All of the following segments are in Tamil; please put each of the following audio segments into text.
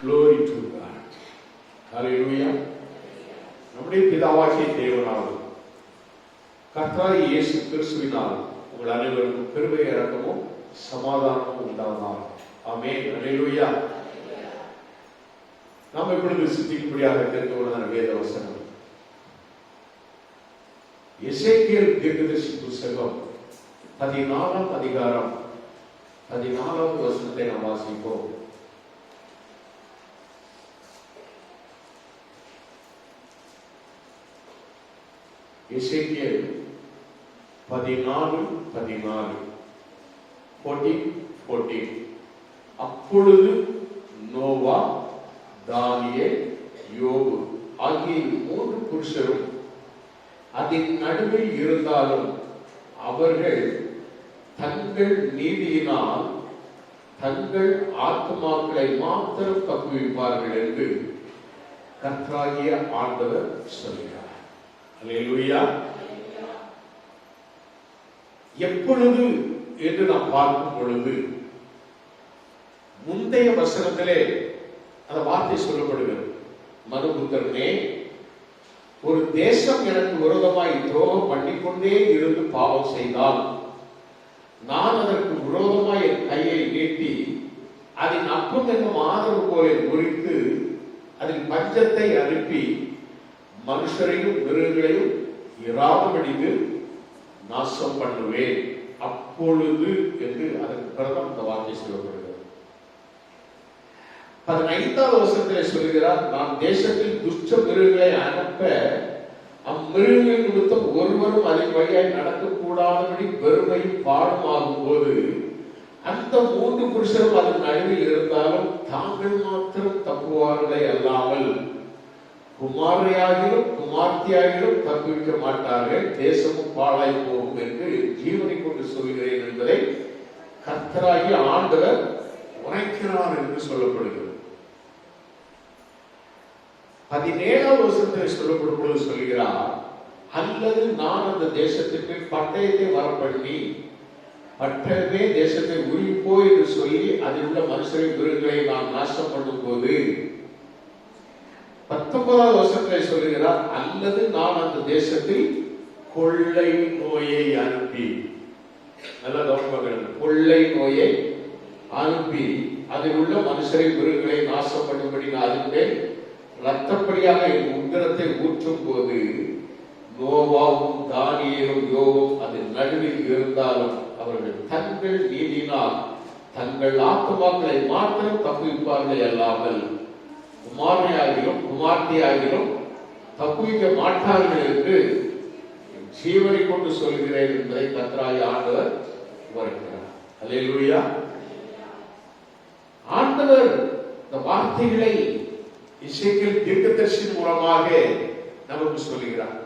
Glory to God. Hallelujah. நம்முடைய பிதாவாகிய தேவனாலும் கர்த்தராகிய இயேசு கிறிஸ்துவினால் உங்கள் அனைவருக்கும் கிருபை இரக்கமும் சமாதானமும் உண்டாவதாக. ஆமென். ஹல்லேலூயா. நாம் இப்பொழுது சிந்திக்கும்படியாக தெரிந்து கொண்டதான வேத வசனம் எசேக்கியேல் தீர்க்கதரிசி புத்தகம் 14ஆம் அதிகாரம் 14வது வசனத்தை நாம் வாசிப்போம். எசேக்கியேல் 14:14 அப்பொழுது நோவா, தானியேல், யோபு ஆகிய 3 புருஷரும் அதன் நடுவில் இருந்தாலும் அவர்கள் தங்கள் நீதியினால் தங்கள் ஆத்துமாக்களை மாத்திரம் தப்புவிப்பார்கள் என்று கர்த்தராகிய ஆண்டவர் சொல்கிறார். அல்லேலூயா. எப்பொழுது என்று நாம் பார்க்கும் பொழுது முந்தைய வசனத்திலே அந்த வார்த்தை சொல்லப்படுகிறது. மனுபுத்திரனே, ஒரு தேசம் எனக்கு விரோதமாய் துரோகம் பண்ணிக்கொண்டே இருந்து பாவம் செய்தால் நான் அதற்கு விரோதமாய் என் கையை நீட்டி அதன் அப்பம் என்னும் ஆதரவு கோலை முறித்து அதில் பஞ்சத்தை அனுப்பி மனுஷரையும் மிருகங்களையும் இராமடித்து நாசம் பண்ணுவேன். அப்பொழுது என்று அதற்கு பிரதம் இந்த வார்த்தை சொல்லப்படுகிறது. 15வது வசனத்திலே சொல்கிறார், நான் தேசத்தில் துஷ்ட மிருகங்களை அனுப்ப அம்மிருகங்கள் நிமித்தம் ஒருவரும் அதன் வழியாய் நடக்கக்கூடாதபடி வெறுமையும் பாடும் ஆகும் போது அந்த 3 புருஷரும் அதன் நடுவில் இருந்தாலும் தாங்கள் மாத்திரம் தப்புவார்களே அல்லாமல் குமாரையாகிலும் குமார்த்தியாகிலும் தப்புவிக்க மாட்டார்கள், தேசமும் பாழாய் போகும் என்று ஜீவனை கொண்டு சொல்கிறேன் என்பதை கர்த்தராகிய ஆண்டவர் உரைக்கிறார் என்று சொல்லப்படுகிறது. 17வது வசனத்தில் சொல்லப்படும் பொழுது சொல்கிறார், அல்லது நான் அந்த தேசத்திற்கு பட்டயத்தை வரப்பண்ணி பட்டயமே தேசத்தை உரிப்போ என்று சொல்லி அதில் உள்ள மனுஷரை மிருகங்களை நான் நாசம் பண்ணும் போது 19வது வசனத்தில் சொல்கிறார், அல்லது நான் அந்த தேசத்தில் கொள்ளை நோயை அனுப்பி, நல்ல கவனிப்பார்கள், கொள்ளை நோயை அனுப்பி அதில் உள்ள மனுஷரை மிருகங்களை நாசம் பண்ணும்படி நான் அதன் மேல் ரத்தப்படியாக என் உக்கிரத்தை ஊற்றும் போது நோவாவும் தானியேலும் யோபும் அதன் நடுவில் இருந்தாலும் அவர்கள் தங்கள் நீதியினால் தங்கள் ஆத்துமாக்களை மாத்திரம் தப்புவிப்பார்கள் அல்லாமல் குமாரனையாகிலும் குமார்த்தியாகிலும் தப்புவிக்க மாட்டார்கள் என்று ஜீவனை கொண்டு சொல்கிறேன் என்பதை கர்த்தராகிய ஆண்டவர் உரைக்கிறார். அல்லேலூயா. ஆண்டவர் இந்த வார்த்தைகளை எசேக்கியேல் தீர்க்கதரிசியின் மூலமாக நமக்கு சொல்லுகிறார்.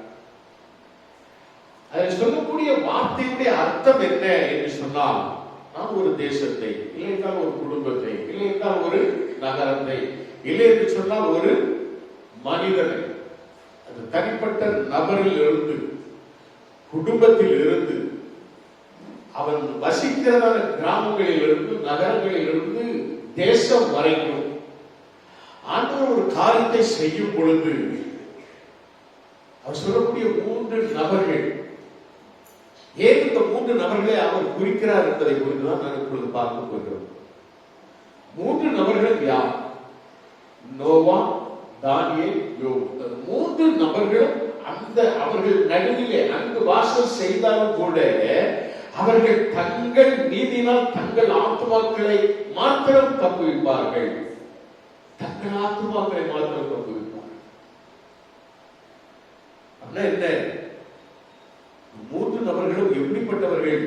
அதில் சொல்லக்கூடிய வார்த்தையுடைய அர்த்தம் என்ன என்று சொன்னால், நாம் ஒரு தேசத்தை, இல்லை என்றால் ஒரு குடும்பத்தை, இல்லை என்றால் ஒரு நகரத்தை, இல்லை என்று சொன்னால் ஒரு மனிதனை, அது தனிப்பட்ட நபரில் இருந்து குடும்பத்தில் இருந்து அவன் வசிக்கிறதான கிராமங்களில் இருந்து நகரங்களில் இருந்து தேசம் வரைக்கும் ஆண்டவர் ஒரு காரியத்தை செய்யும் பொழுது அவர் சொல்லக்கூடிய 3 நபர்கள், ஏன் இந்த 3 நபர்களை அவர் குறிக்கிறார் என்பதை குறித்துதான் நான் இப்பொழுது பார்க்க போகிறோம். 3 நபர்கள் யார்? நோவா, தானியேல், யோபு. 3 நபர்களும் அந்த அவர்கள் நடுவிலே அங்கு வாசம் செய்தாலும் கூட அவர்கள் தங்கள் நீதியினால் தங்கள் ஆத்துமாக்களை மாத்திரம் தப்புவிப்பார்கள். தங்கள் ஆத்துமாக்களை மாத்திரம் தப்புவிப்பார்கள். அப்படின்னா என்ன? 3 நபர்களும் எப்படிப்பட்டவர்கள்?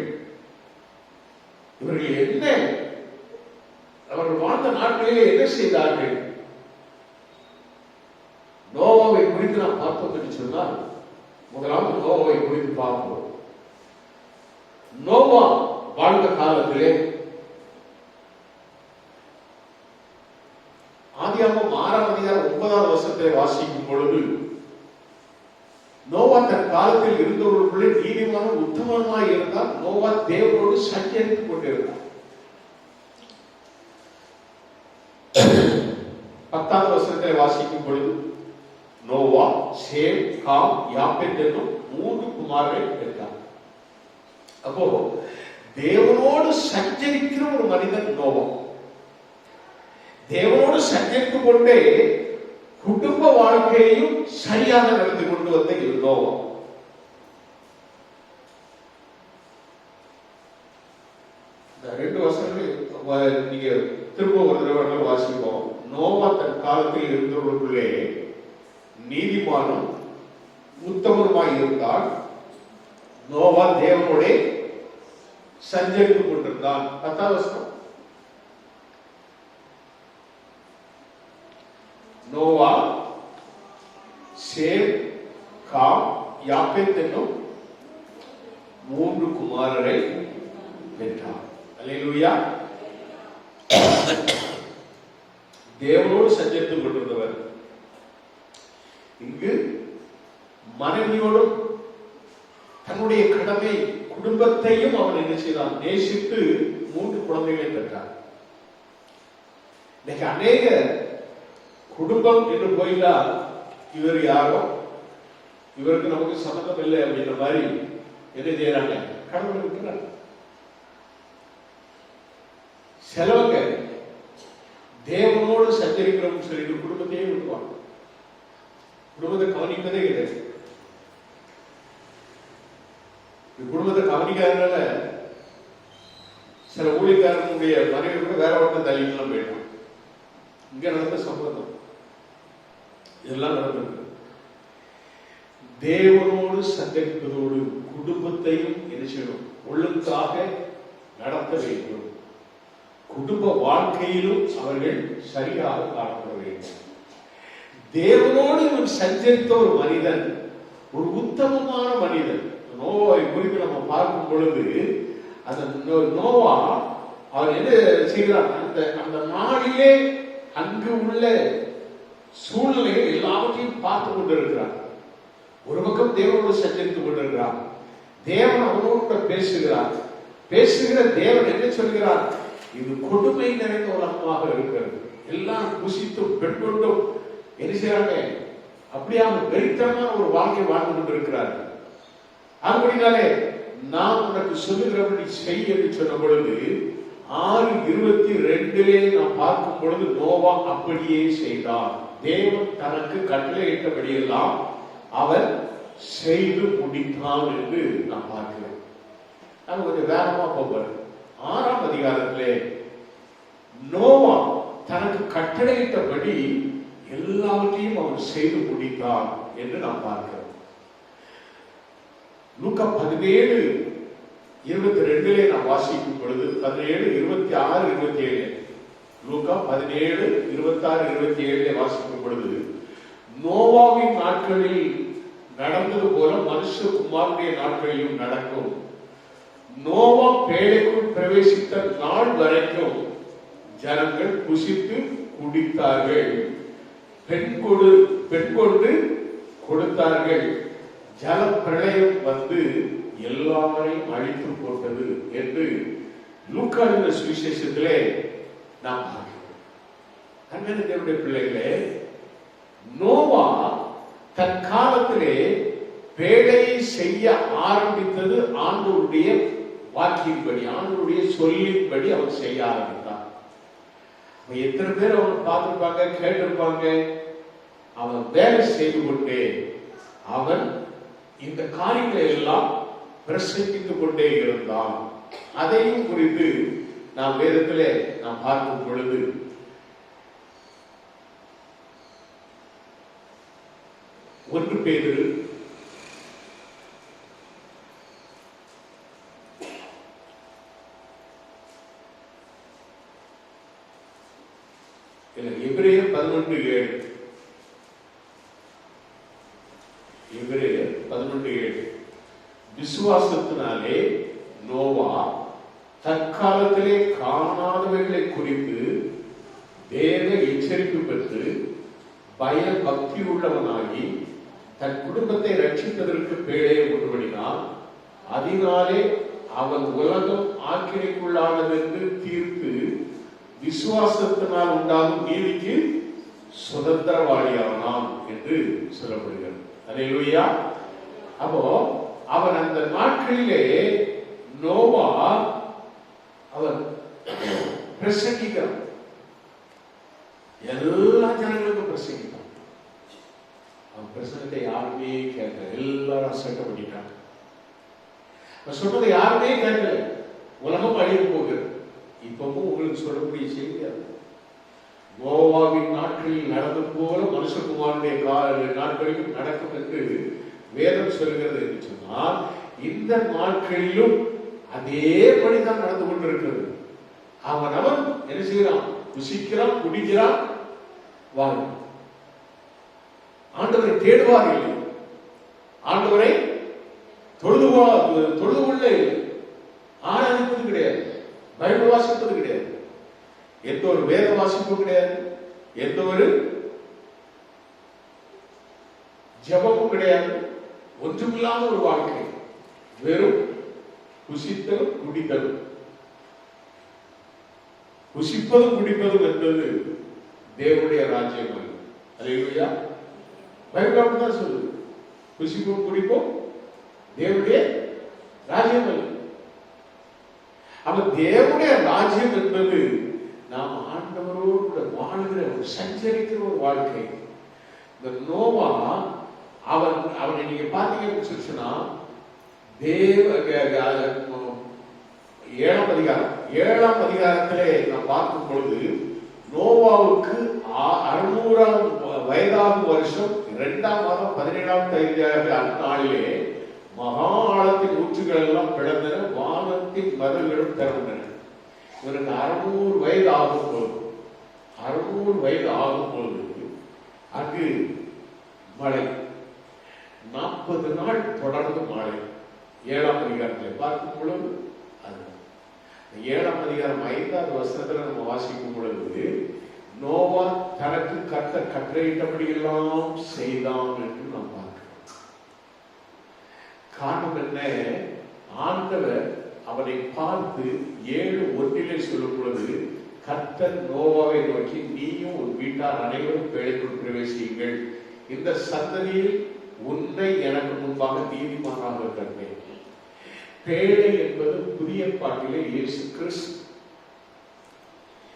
இவர்கள் என்ன, அவர்கள் வாழ்ந்த நாட்களிலே என்ன செய்தார்கள்? நோவாவை குறித்து நாம் பார்த்தோம் என்று சொன்னால், முதலாவது நோவாவை குறித்து பார்ப்போம். நோவா வாழ்ந்த காலத்திலே ஆதியாகமம் 6ஆம் அதிகாரம் 9வது வசனத்தை வாசிக்கும் பொழுது, நோவா தன் காலத்தில் இருந்தவர்களுக்குள்ளே நீதிமான உத்தமமாய் இருந்தால் நோவா தேவனோடு சஞ்சரித்துக் கொண்டிருந்தார். 10வது வசனத்தை வாசிக்கும் பொழுது நோவா, சேம், காம், யாப்பேத் என்னும் 3 குமாரரை பெற்றார். அப்போ தேவனோடு சஞ்சரிக்கிற ஒரு மனிதன் நோவா. தேவனோடு சஞ்சரித்துக் கொண்டே குடும்ப வாழ்க்கையையும் சரியாக நடந்து கொண்டு வந்த நோவா. இந்த 2 வருஷங்கள் நீங்க திரும்ப ஒரு தடவை வாசிப்போம். நோவா தன் காலத்தில் இருந்தவர்களுக்குள்ளே நீதிமானும் உத்தமருமாய் இருந்தால் நோவா தேவனோட சஞ்சரித்துக் கொண்டிருந்தான். 10வது வசனம். நோவா, சேம், காம், யாப்பேத் என்னும் 3 குமாரரை பெற்றார். அல்லேலூயா. தேவனோடு சஞ்சரித்துக் கொண்டிருந்தவர். இங்கு மனைவியோடும் தன்னுடைய கடமை குடும்பத்தையும் அவன் என்ன செய்தான்? நேசித்து 3 குழந்தைகளை பெற்றார். இன்னைக்கு அநேக குடும்பம் என்று போயிட்டா இவர் யாரோ, இவருக்கு நமக்கு சம்மந்தம் இல்லை அப்படின்ற மாதிரி என்ன செய்யறாங்க? கடவுளை விட்டுறாங்க. செலவங்க தேவனோடு சஞ்சரிக்கிறோம் சொல்லிட்டு குடும்பத்தையே விட்டுவாங்க. குடும்பத்தை கவனிப்பதே கிடையாது. குடும்பத்தை கவனிக்காதனால சில ஊழியக்காரனுடைய மனைவி கூட வேற ஒருத்தன் தள்ளிக்கலாம் போயிட்டான். இங்க நடந்த சம்பந்தம் இதெல்லாம் நடந்தது. தேவனோடு சஞ்சரிப்பதோடு குடும்பத்தையும் என்ன செய்யணும்? ஒழுங்காக நடத்த வேண்டும். குடும்ப வாழ்க்கையிலும் அவர்கள் சரியாக காணப்பட வேண்டும். தேவனோடு சஞ்சரித்த ஒரு மனிதன் ஒரு உத்தமமான மனிதன். நோவாவை குறித்து நம்ம பார்க்கும் பொழுது அந்த நோவா அவர் என்ன செய்கிறார்? அந்த நாளிலே அங்கு உள்ள சூழ்நிலைகள் எல்லாவற்றையும் பார்த்து கொண்டிருக்கிறார். ஒரு பக்கம் தேவனோடு சஞ்சரித்துக் கொண்டிருக்கிறார். தேவன் அவனோடு பேசுகிறார். பேசுகிற தேவன் என்ன சொல்கிறார்? இது கொடுமை நிறைந்த உலகமாக இருக்கிறது. எல்லாம் குசித்தும் பெண் கொண்டும் என்ன செய்யறாங்க? அப்படியாக வெறித்தனமான ஒரு வாழ்க்கை வாழ்ந்து கொண்டிருக்கிறார்கள். அப்படினாலே நான் உனக்கு சொல்லுகிறபடி செய் என்று சொன்ன பொழுது 6:22 நாம் பார்க்கும் பொழுது நோவா அப்படியே செய்தார். தேவன் தனக்கு கட்டளையிட்டபடியெல்லாம் அவர் செய்து முடித்தான் என்று நாம் பார்க்கிறோம். நம்ம கொஞ்சம் வேகமா போகிறோம். 6ஆம் அதிகாரத்திலே நோவா தனக்கு கட்டளையிட்டபடி எல்லாவற்றையும் அவர் செய்து முடித்தார் என்று நாம் பார்க்கிறோம். லூக்கா 17:22 நாம் வாசிக்கும் பொழுது 17:26-27 லூக்கா 17:26-27 வாசிக்கும் பொழுது நோவாவின் நாட்களில் நடந்தது போல மனுஷகுமாரனுடைய நாட்களிலும் நடக்கும். நோவா பேழைக்குள் பிரவேசித்த நாள் வரைக்கும் ஜனங்கள் புசித்து குடித்தார்கள், பெண் கொண்டு கொடுத்தார்கள். ஜல பிரளயம் வந்து எல்லாரையும் அழித்து போட்டது என்று லூக்கா சுவிசேஷத்திலே நாம் பார்க்கிறோம். அன்பான தேவனுடைய பிள்ளைகளே, நோவா தன் காலத்திலே பேழையை செய்ய ஆரம்பித்தது ஆண்டவருடைய வாக்கியின்படி, ஆண்டவருடைய சொல்லின்படி அவர் செய்ய ஆரம்பித்தார். எத்தனை பேர் அவனை பார்த்திருப்பாங்க, கேட்டிருப்பாங்க. அவன் வேலை செய்து கொண்டே அவன் இந்த காரியங்களை எல்லாம் பிரசங்கித்துக் கொண்டே இருந்தான். அதையும் குறித்து நாம் வேதத்திலே நாம் பார்க்கும் பொழுது 1 பேதுரு 11:7 விசுவாசத்தினாலே நோவா தற்காலத்திலே காணாதவைகளை குறித்து தேவ எச்சரிப்பு பெற்று பய பக்தி உள்ளவனாகி தன் குடும்பத்தை ரட்சிப்பதற்கு பேழையை உருவடினான். அதனாலே அவன் உலகம் ஆக்கினைக்குள்ளானது என்று தீர்த்து விசுவாசத்தினால் உண்டாகும் நீதிக்கு சுதந்திரவாளியானான் என்று சொல்லப்படுகிறது. அல்லேலூயா. அப்போ அவன் அந்த நாட்களிலே நோவா அவன் பிரசங்கிக்கிறான், எல்லா ஜனங்களுக்கும் பிரசங்கித்தான். அவன் பிரசங்கத்தை யாருமே கேட்கல, எல்லாரும் அசட்டை பண்ணிட்டாங்க. சொன்னதை யாருமே கேட்கல. உலகம் அழிவு போகிறது. இப்பவும் உங்களுக்கு சொல்லக்கூடிய செய்தி அது. நோவாவின் நாட்களில் நடந்து போல மனுஷகுமாரனுடைய நாட்களிலும் நடக்கும் என்று வேதம் சொல்கிறது என்று சொன்னால், இந்த நாட்களிலும் அதேபடிதான் நடந்து கொண்டிருக்கிறது. அவன் என்ன செய்யறான்? புசிக்கிறான், குடிக்கிறான், வாழ். ஆண்டவரை தேடுவார் இல்லை, ஆண்டவரை தொழுது கொள்ள இல்லை, ஆராதிப்பது கிடையாது, பைபிள் வாசிப்பது கிடையாது, எந்த ஒரு வேத வாசிப்பும் கிடையாது, எந்த ஒரு ஜபமும் கிடையாது, ஒன்றுமில்லாத ஒரு வாழ்க்கை, வெறும் புசித்தலும் குடித்தலும். புசிப்பதும் குடிப்பதும் என்பது தேவனுடைய ராஜ்யம் அல்ல. அல்லேலூயா. பைபிள் அப்படிதான் சொல்லுது. புசிப்போம் குடிப்போம் தேவனுடைய ராஜ்யம் அல்ல. அப்ப தேவனுடைய ராஜ்யம் என்பது நாம் ஆண்டவரோடு வாழ்கிற ஒரு சஞ்சரிக்கிற ஒரு வாழ்க்கை. இந்த நோவா அவனை நீங்க பாத்தீங்கன்னு சொன்னா, ஏழாம் அதிகாரத்திலே நாம் பார்க்கும் பொழுது, நோவாவுக்கு 600ஆம் வயதாகும் வருஷம் 2ஆம் மாதம் 17ஆம் தேதி அந்நாளிலே மகா ஆழத்தின் ஊற்றுகள் எல்லாம் பிளந்தன, வானத்தின் மதல்களும் திறந்தன. இவருக்கு 600 வயது ஆகும் பொழுது அங்கு மழை, 40 நாள் தொடர்ந்து மழை. 7ஆம் அதிகாரத்தை பார்க்கும் பொழுது, அது 7ஆம் அதிகாரம் 5வது வசனத்துல நம்ம வாசிக்கும் பொழுது, நோவா தனக்கு கர்த்தர் கட்டளையிட்டபடி எல்லாம் செய்தான் என்று நாம் பார்க்கிறோம். காரணம் என்ன? ஆண்டவர் அவனை பார்த்து 7:1 சொல்லும் பொழுது, கர்த்தர் நோவாவை நோக்கி, நீயும் உன் வீட்டார் அனைவரும் பேழைக்குள் பிரவேசியுங்கள், இந்த சந்ததியில் உன்னை எனக்கு முன்பாக நீதிமானாக கண்டேன். பேழை என்பது புதிய பாட்டிலே இயேசு கிறிஸ்து.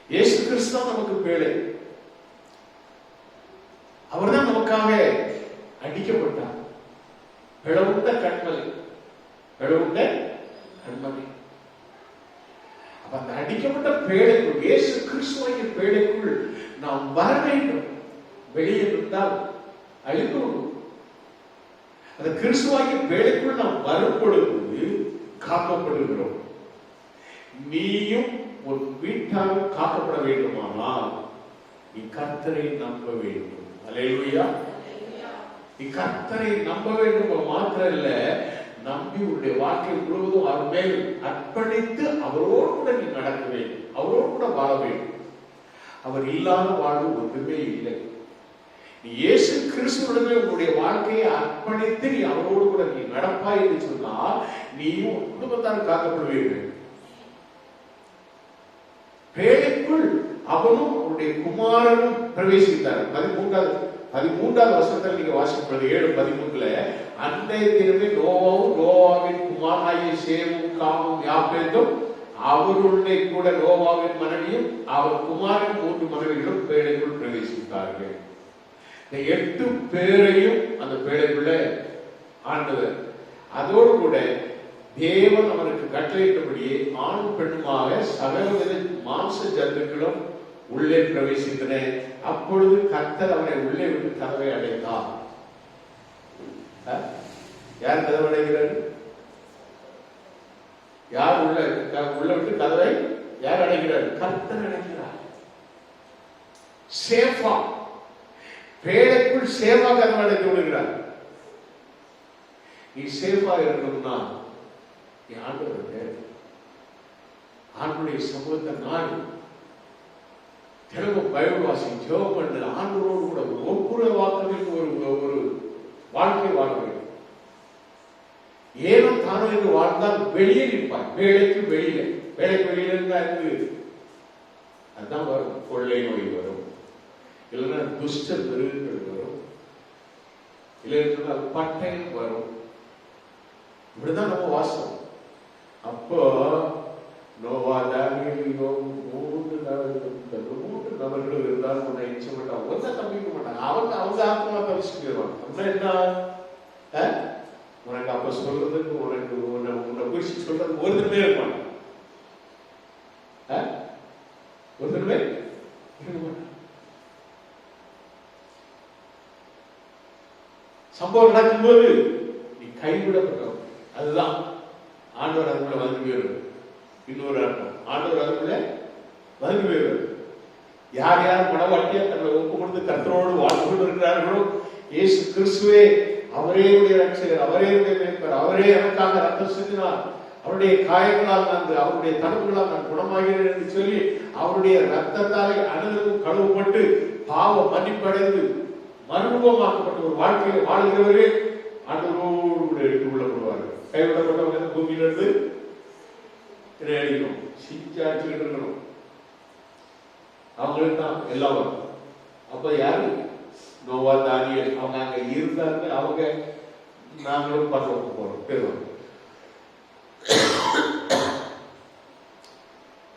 இயேசு கிறிஸ்து தான் நமக்கு பேழை. அவர்தான் நமக்காக அடிக்கப்பட்டார். பிளவுண்ட கண்மலை. அப்ப அந்த அடிக்கப்பட்ட பேழைக்குள், இயேசு கிறிஸ்துவின் பேழைக்குள் நாம் வர வேண்டும். வெளியே இருந்தால் அழிந்து விடும். அந்த கிறிஸ்துவாகிய பேழைக்குள் நாம் வரும் பொழுது காக்கப்படுகிறோம். நீயும் உன் வீட்டாரும் காக்கப்பட வேண்டுமானால் நீ கர்த்தரை நம்ப வேண்டும். அல்லேலூயா. நீ கர்த்தரை நம்ப வேண்டும் மாத்திரம் இல்ல, நம்பி உன்னுடைய வாழ்க்கை முழுவதும் அவர் மேல் அர்ப்பணித்து அவரோடு கூட நீ நடக்க வேண்டும், அவரோடு கூட வாழ வேண்டும். அவர் இல்லாத வாழ்வு ஒன்றுமே இல்லை. நீ இயேசு கிறிஸ்துவுடனே உன்னுடைய வாழ்க்கையை அர்ப்பணித்து நீ அவரோடு கூட நீ நடப்பாய் என்று சொன்னால் நீயும் குடும்பத்தால் காக்கப்படுவீர்கள். பேழைக்குள் அவனும் அவருடைய குமாரனும் பிரவேசித்தார். 13வது வருஷத்துல நீங்க வாசிப்பது 7:13, அன்றைய தினமே நோவாவும் நோவாவின் குமாரனாகிய சேமும் காமும் யாப்பேத்தும் அவருடைய கூட நோவாவின் மனைவியும் அவர் குமாரன் 3 மனைவிகளும் பேழைக்குள் பிரவேசித்தார்கள். இந்த 8 பேரையும் அந்த பேழைக்குள்ள ஆண்டவர், அதோடு கூட தேவன் அவனுக்கு கட்டளையிட்டபடியே ஆணும் பெண்ணுமாக சகலவித மாംസ ஜந்துக்களும் உள்ளே பிரவேசித்தன. அப்பொழுது கர்த்தர் அவனை உள்ளே விட்டு கதவை அடைத்தார். யார் கதவை அடைகிறார்? யார் உள்ள விட்டு கதவை யார் அடைகிறார்? கர்த்தர் அடைகிறார். சேஃபா, பேழைக்குள் சேஃபா கதவை அடைத்து விடுகிறார். நீ சேஃபா இருக்கணும்னா நீ ஆண்டுடைய சமூகத்தை நாடு தினமும் பைபிள் வாசி, ஜெபம் பண்ணு, ஆண்டவரோடு கூட ஒவ்வொரு வாக்கத்திற்கு ஒரு வாழ்க்கை வாழ வேண்டும். ஏனோ தானோ என்று வாழ்ந்தால் வெளியே நிற்பாய். வேலைக்கு வெளியில, வேலைக்கு வெளியில இருந்தா இருக்கு அதுதான் வரும். கொள்ளை நோய் வரும், இல்லைன்னா துஷ்ட மிருகங்கள் வரும், இல்லைன்னா பட்டயம் வரும். இப்படிதான் நம்ம வாசம். அப்போ நோவா, தானியேல், யோபு மூன்று நபர்கள் இருந்தாலும் உன்னை எச்ச மாட்டாங்க, ஒன்றை தப்பிக்க மாட்டாங்க. அவங்க ஆத்மா தவிச்சுட்டு போயிடுவாங்க. அப்படின்னா என்ன? உனக்கு அப்ப சொல்றதுக்கு உனக்கு உன்னை குறிச்சு சொல்றதுக்கு ஒருத்தருமே இருப்பாங்க. ஒருத்தருமே சம்பவம் நடக்கும்போது நீ கைவிடப்பட்டவன். அதுதான் ஆண்டவர் அதுக்குள்ள வந்து போயிடுவது. இன்னொரு அர்த்தம், ஆண்டவர் அதுக்குள்ள வந்து போயிடுவது. யார் யார் மனவாட்டியா தங்களை ஒப்பு கொடுத்து கர்த்தரோடு வாழ்ந்து கொண்டு இருக்கிறார்களோ, இயேசு கிறிஸ்துவே அவரே ரட்சகர், அவரே மேய்ப்பர், அவரே எனக்காக ரத்தம் சிந்தினார், அவருடைய காயங்களால் நான், அவருடைய தடுப்புகளால் நான் குணமாகிறேன் என்று சொல்லி அவருடைய ரத்தத்தாலே அனுதினமும் கழுவப்பட்டு பாவ மன்னிப்படைந்து மறுரூபமாக்கப்பட்ட ஒரு வாழ்க்கையை வாழ்கிறவரே ஆண்டவரோடு கூட எடுத்துக்கொள்ளப்படுவார்கள். கைவிடப்பட்டவங்க பூமியிலிருந்து அடிக்கணும், சிஞ்சாச்சுக்கிட்டு இருக்கணும். அவங்களுக்கு தான் எல்லாம் வரும். அப்ப யாரு? நோவா, தானியேல். அவங்க அங்க இருந்தாங்க. அவங்க நாங்களும் பரலோக போறோம் பெறுவோம்.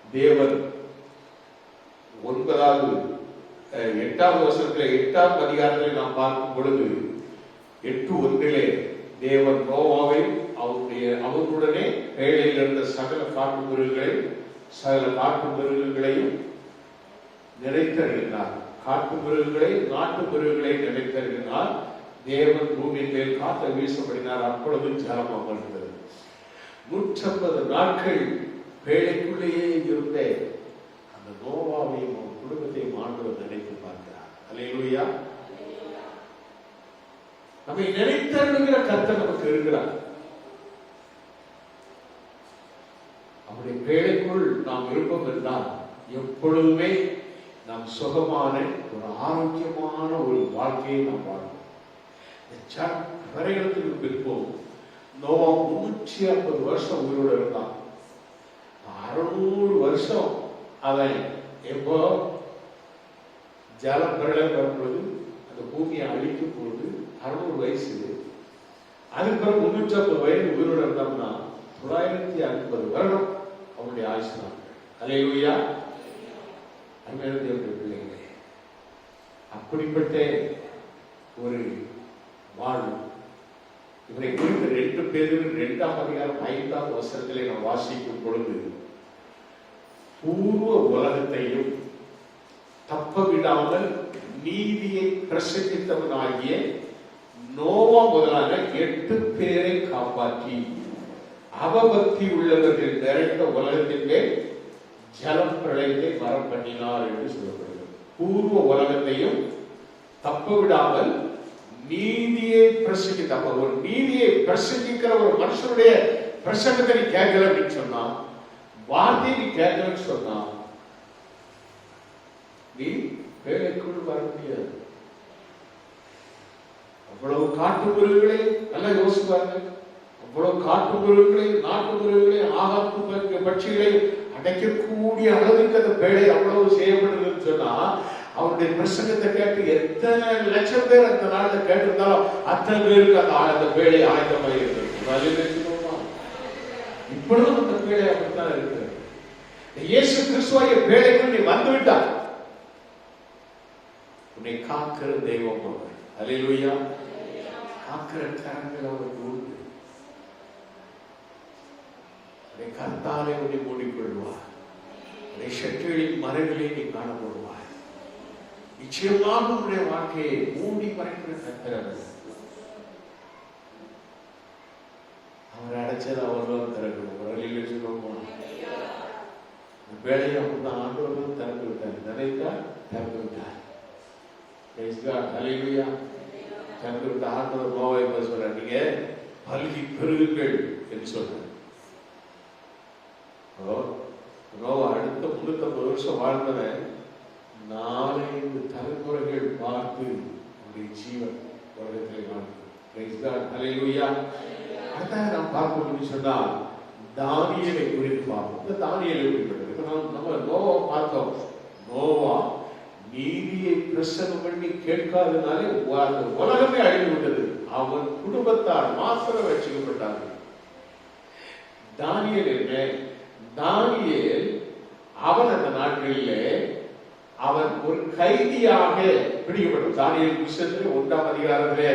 தேவன் 8வது வசனத்தில் 8ஆம் அதிகாரத்தில் நாம் பார்க்கும் பொழுது 8:1 தேவன் நோவாவை அவர்களுடனே வேலையில் இருந்த சகல காட்டு மிருகங்களையும் நிறைத்தருகினார். காட்டு மிருகங்களை, நாட்டு மிருகங்களை நிறைத்தருகினார். தேவன் பூமியின் மேல் காற்றை வீசப்படினார். அப்பொழுது ஜலம் அமர்ந்தது. 150 நாட்கள் வேலைக்குள்ளேயே இருந்த அந்த நோவாவையும் குடும்பத்தையும் ஆண்டவர் நினைத்து பார்க்கிறார். அல்லேலூயா. நம்மை நினைத்தருகிற கர்த்தர் நமக்கு இருக்கிறார். அவருடைய வேலைக்குள் நாம் விருப்பம் இருந்தால் எப்பொழுதுமே நாம் சுகமான ஒரு ஆரோக்கியமான ஒரு வாழ்க்கையை நாம் வாழ்வோம். வரைகளுக்கு பிற்போம் நோவா 350 வருஷம் உயிரோடு இருந்தான். 600 வருஷம் அவன் எப்போ ஜலம் பிரளயம் வரும்பொழுது அந்த பூமியை அழிக்கும் பொழுது 600 வயசு. அதுக்கு பிறகு 350 வயது உயிரோடு இருந்தோம்னா 950 வருடம் அவனுடைய ஆயுசு நாட்கள். அல்லேலூயா. அருமையான தேவனுடைய பிள்ளைகளே, அப்படிப்பட்ட ஒரு வாழ்வு இவரை குறித்து 2 பேரும் 2ஆம் அதிகாரம் 5ஆம் வசனத்திலே நாம் வாசிக்கும் பொழுது பூர்வ உலகத்தையும் தப்ப விடாமல் நீதியை பிரசங்கித்தவனாகிய நோவா முதலான 8 பேரை காப்பாற்றி அவபக்தி உள்ளவர்கள் நிறைந்த உலகத்தின் மேல் ஜலம் பிரளயத்தை வரம் பண்ணினார் என்று சொல்லப்படுகிறது. பூர்வ உலகத்தையும் தப்ப விடாமல் நீதியை பிரசங்கித்த, ஒரு நீதியை பிரசங்கிக்கிற ஒரு மனுஷனுடைய பிரசங்கத்தை நீ கேட்கல அப்படின்னு சொன்னா, வார்த்தையை நீ கேட்கலன்னு சொன்னா, நீ வேலைக்குள் வர முடியாது. அவ்வளவு காட்டு மிருகங்களை நல்லா யோசிப்பாங்க. அவ்வளவு காட்டு மிருகங்களை, நாட்டு மிருகங்களை, ஆகாத்து பட்சிகளை அடைக்கக்கூடிய அளவுக்கு அந்த வேலை அவ்வளவு செய்யப்படுதுன்னு சொன்னா, அவருடைய பிரசங்கத்தை கேட்டு எத்தனை லட்சம் பேர் அந்த நாளில் கேட்டிருந்தாலும் அத்தனை பேருக்கு அந்த வேலை ஆயுதமாக இருந்தது. இப்பொழுதும் அந்த வேலை அப்படித்தான் இருக்கிறது. இயேசு கிறிஸ்துவாகிய வேலைக்குள் நீ வந்துவிட்டார். உன்னை காக்கிற தெய்வம் அவர். அல்லேலூயா. காக்கிற கரங்கள் அவருக்கு உண்டு. உன்னை கர்த்தாலே உன்னை மூடிக்கொள்வார். உன்னை சற்றுகளின் மரங்களை நீ காணப்படுவார். நிச்சயமாக உன்னுடைய வாழ்க்கையை மூடி மறைக்கிற கர்த்தர். அவர் அடைச்சது அவர்தான் திறக்கணும். வரலில் சொல்லுவோமா, வேலையை அப்படிதான் ஆண்டவர் தான் திறந்து விட்டார். நினைத்தா திறந்து விட்டார். அல்லேலூயா. திறந்து விட்ட ஆண்டவர் நோவை சொல்ற, நீங்க பல்கி பெருகுங்கள் என்று சொல்றார். நோவா அடுத்த 350 வருஷம் வாழ்ந்தவன் 4 தலைமுறைகள் பார்த்து அவருடைய ஜீவன் உலகத்தில் வாழ்ந்து. நாம் பார்ப்போம் சொன்னால் தானியேலை குறித்து பார்ப்போம். இந்த தானியேலை குறிப்பிட்டது நம்ம நோவா பார்த்தோம். நோவா நீதியை பிரசங்கம் பண்ணி கேட்காதனாலே அந்த உலகமே அழிந்து விட்டது. அவன் குடும்பத்தார் மாத்திரம் ரட்சிக்கப்பட்டார்கள். தானியேல் என்ன? தானியேல் அவன் அந்த நாட்களிலே அவன் ஒரு கைதியாக பிடிக்கப்பட்டான். தானியேல் புத்தகத்திலே 1ஆம் அதிகாரத்திலே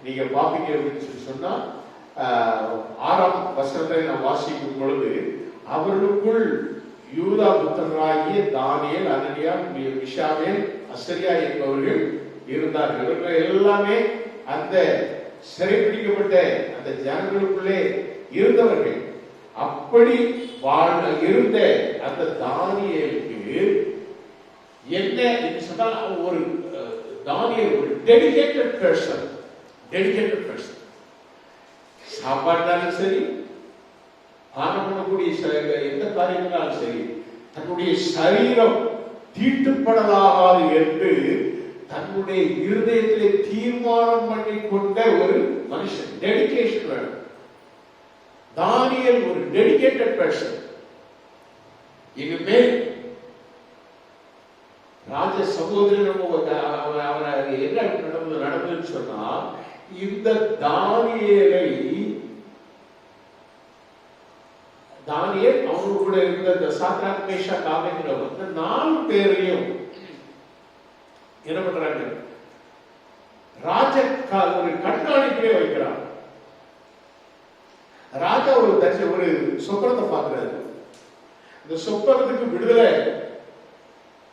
நீங்க பாப்பீங்க அப்படின்னு சொல்லி சொன்னா 6ஆம் வசனத்தை நாம் வாசிக்கும் பொழுது, அவர்களுக்குள் யூதா புத்திரராகிய தானியேல், அனனியா, மிஷாவேல், அசரியா என்பவர்கள் இருந்தார்கள். இவர்கள் எல்லாமே அந்த சிறைப்பிடிக்கப்பட்ட அந்த ஜனங்களுக்குள்ளே இருந்தவர்கள். அப்படி இருந்த அந்த தானியேலுக்கு என்ன என்று சொன்னால், ஒரு தானியேல் ஒரு டெடிகேட்டட் பர்சன். சாப்பாட்டாலும் சரி, பானம் பண்ணக்கூடிய எந்த காரியங்களாலும் சரி, தன்னுடைய சரீரம் தீட்டுப்படலாகாது என்று தன்னுடைய இருதயத்திலே தீர்மானம் பண்ணி கொண்ட ஒரு மனுஷன். டெடிகேஷன் வேணும். தானியேல் ஒரு டெடிகேட்டட் பர்சன். இனிமேல் ராஜ சகோதரன் அவரை என்ன நடந்ததுன்னு சொன்னா, இந்த தானியேல் அவரு கூட இருந்த இந்த சாத்ராக், மேஷாக், ஆபேத்நேகோ இந்த 4 பேரையும் என்ன பண்றாங்க? ராஜ ஒரு கண்காணிப்பிலே வைக்கிறார். ராஜா ஒரு சொப்பனத்தை பார்க்கிறாரு. இந்த சொப்பனத்துக்கு விடுதலை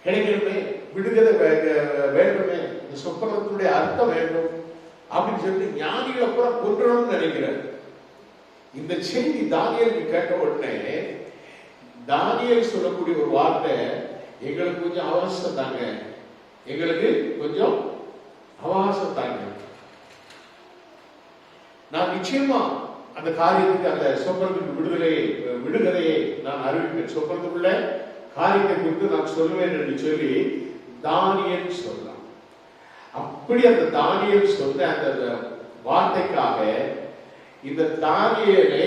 கிடைக்கணுமே, விடுதலை வேண்டுமே, இந்த சொப்பனத்துடைய அர்த்தம் வேண்டும் அப்படின்னு சொல்லிட்டு ஞானிகளை கூட கொன்றணும்னு நினைக்கிறார். இந்த செய்தி தானியேலுக்கு கேட்ட உடனே தானியேல் சொல்லக்கூடிய ஒரு வார்த்தை, எங்களுக்கு கொஞ்சம் அவகாசம் தாங்க, எங்களுக்கு கொஞ்சம் அவகாசம் தாங்க, நான் நிச்சயமா அந்த காரியத்துக்கு, அந்த சொப்பனத்துக்கு விடுதலையை நான் அறிவிப்பேன், சொப்பனத்துக்குள்ள காரியத்தை குறித்து நான் சொல்லுவேன் என்று சொல்லி தானியேல் சொல்லலாம். அப்படி அந்த தானியேல் சொன்ன அந்த வார்த்தைக்காக இந்த தானியேலை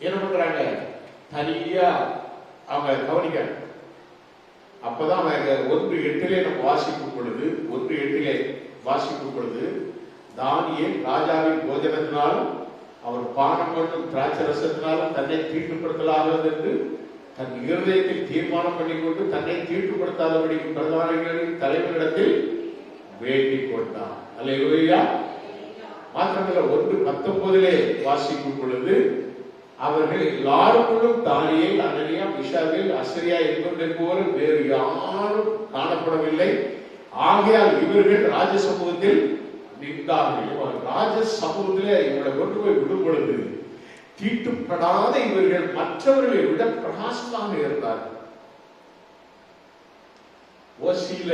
என்ன பண்றாங்க? தனியா அவங்க கவனிக்கிறாங்க. அப்பதான் அவங்க 1:8 நம்ம வாசிக்கும் பொழுது தானியேல் ராஜாவின் போஜனத்தினாலும் அவர் பானம் பண்ணும் திராட்சை ரசத்தினாலும் தன்னை தீட்டுப்படுத்தலாகிறது என்று தன் இருதயத்தில் தீர்மானம் பண்ணிக்கொண்டு தன்னை தீட்டுப்படுத்தாதபடி பிரதானிகளின் தலைவரிடத்தில் வேண்டிக் கொண்டார். அல்லேலூயா. மாத்திரமல்ல 1:19 வாசிக்கும் பொழுது, அவர்கள் எல்லாருக்குள்ளும் தானியேல், அனனியா, மிஷாவேல், அசரியா என்பவர்கள் வேறு யாரும் காணப்படவில்லை. ஆகையால் இவர்கள் ராஜ சமூகத்தில் நின்றார்கள். ராஜ சமூகத்திலே இவர்களை கொண்டு போய் விடும் பொழுது தீட்டுப்படாத இவர்கள் மற்றவர்களை விட பிரகாசமாக இருந்தார்கள். ஓசியில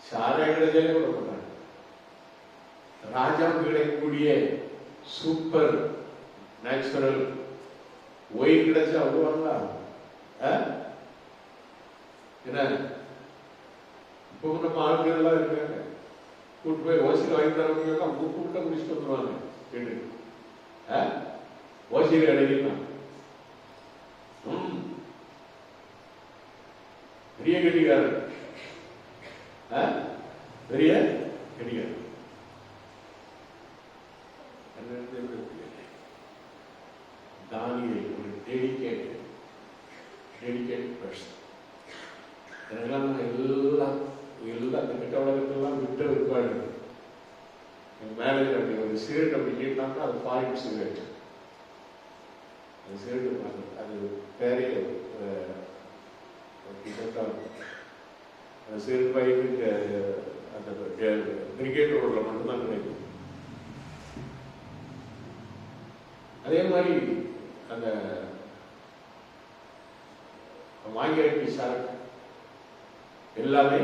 சாராயங்களை கொடுப்பாங்க. ராஜாவுக்கு கிடைக்கக்கூடிய சூப்பர் நேச்சுரல் ஒயின் கிடைச்சா அவ்வளோங்களா? என்ன இப்போ நம்ம ஆளுநர் எல்லாம் இருக்காங்க, கூட்டு போய் ஓசியில் வாங்கி தரவங்க கூப்பிட்ட குடிச்சுட்டு வந்துருவாங்க. வீட்டுக்கு ஓசியில் கிடைக்கலாம். பெரிய கட்டிக்காரர், பெரிய கட்டிக்காரர். தானியேல் ஒரு டெடிகேட்டட் பர்சன். எல்லாம் அந்த கிட்ட உலகத்தெல்லாம் விட்டு இருப்பாரு. மேனேஜர் அப்படி ஒரு சிகரெட் அப்படி கேட்டாங்கன்னா அது ஃபாரின் சிகரெட். அந்த சிகரெட் அது பேரே அந்த சிகரெட் பைக்கு அந்த கிரிக்கெட் ரோட்ல மட்டும்தான் கிடைக்கும். அதே மாதிரி அந்த வாங்கி சரக்கு எல்லாமே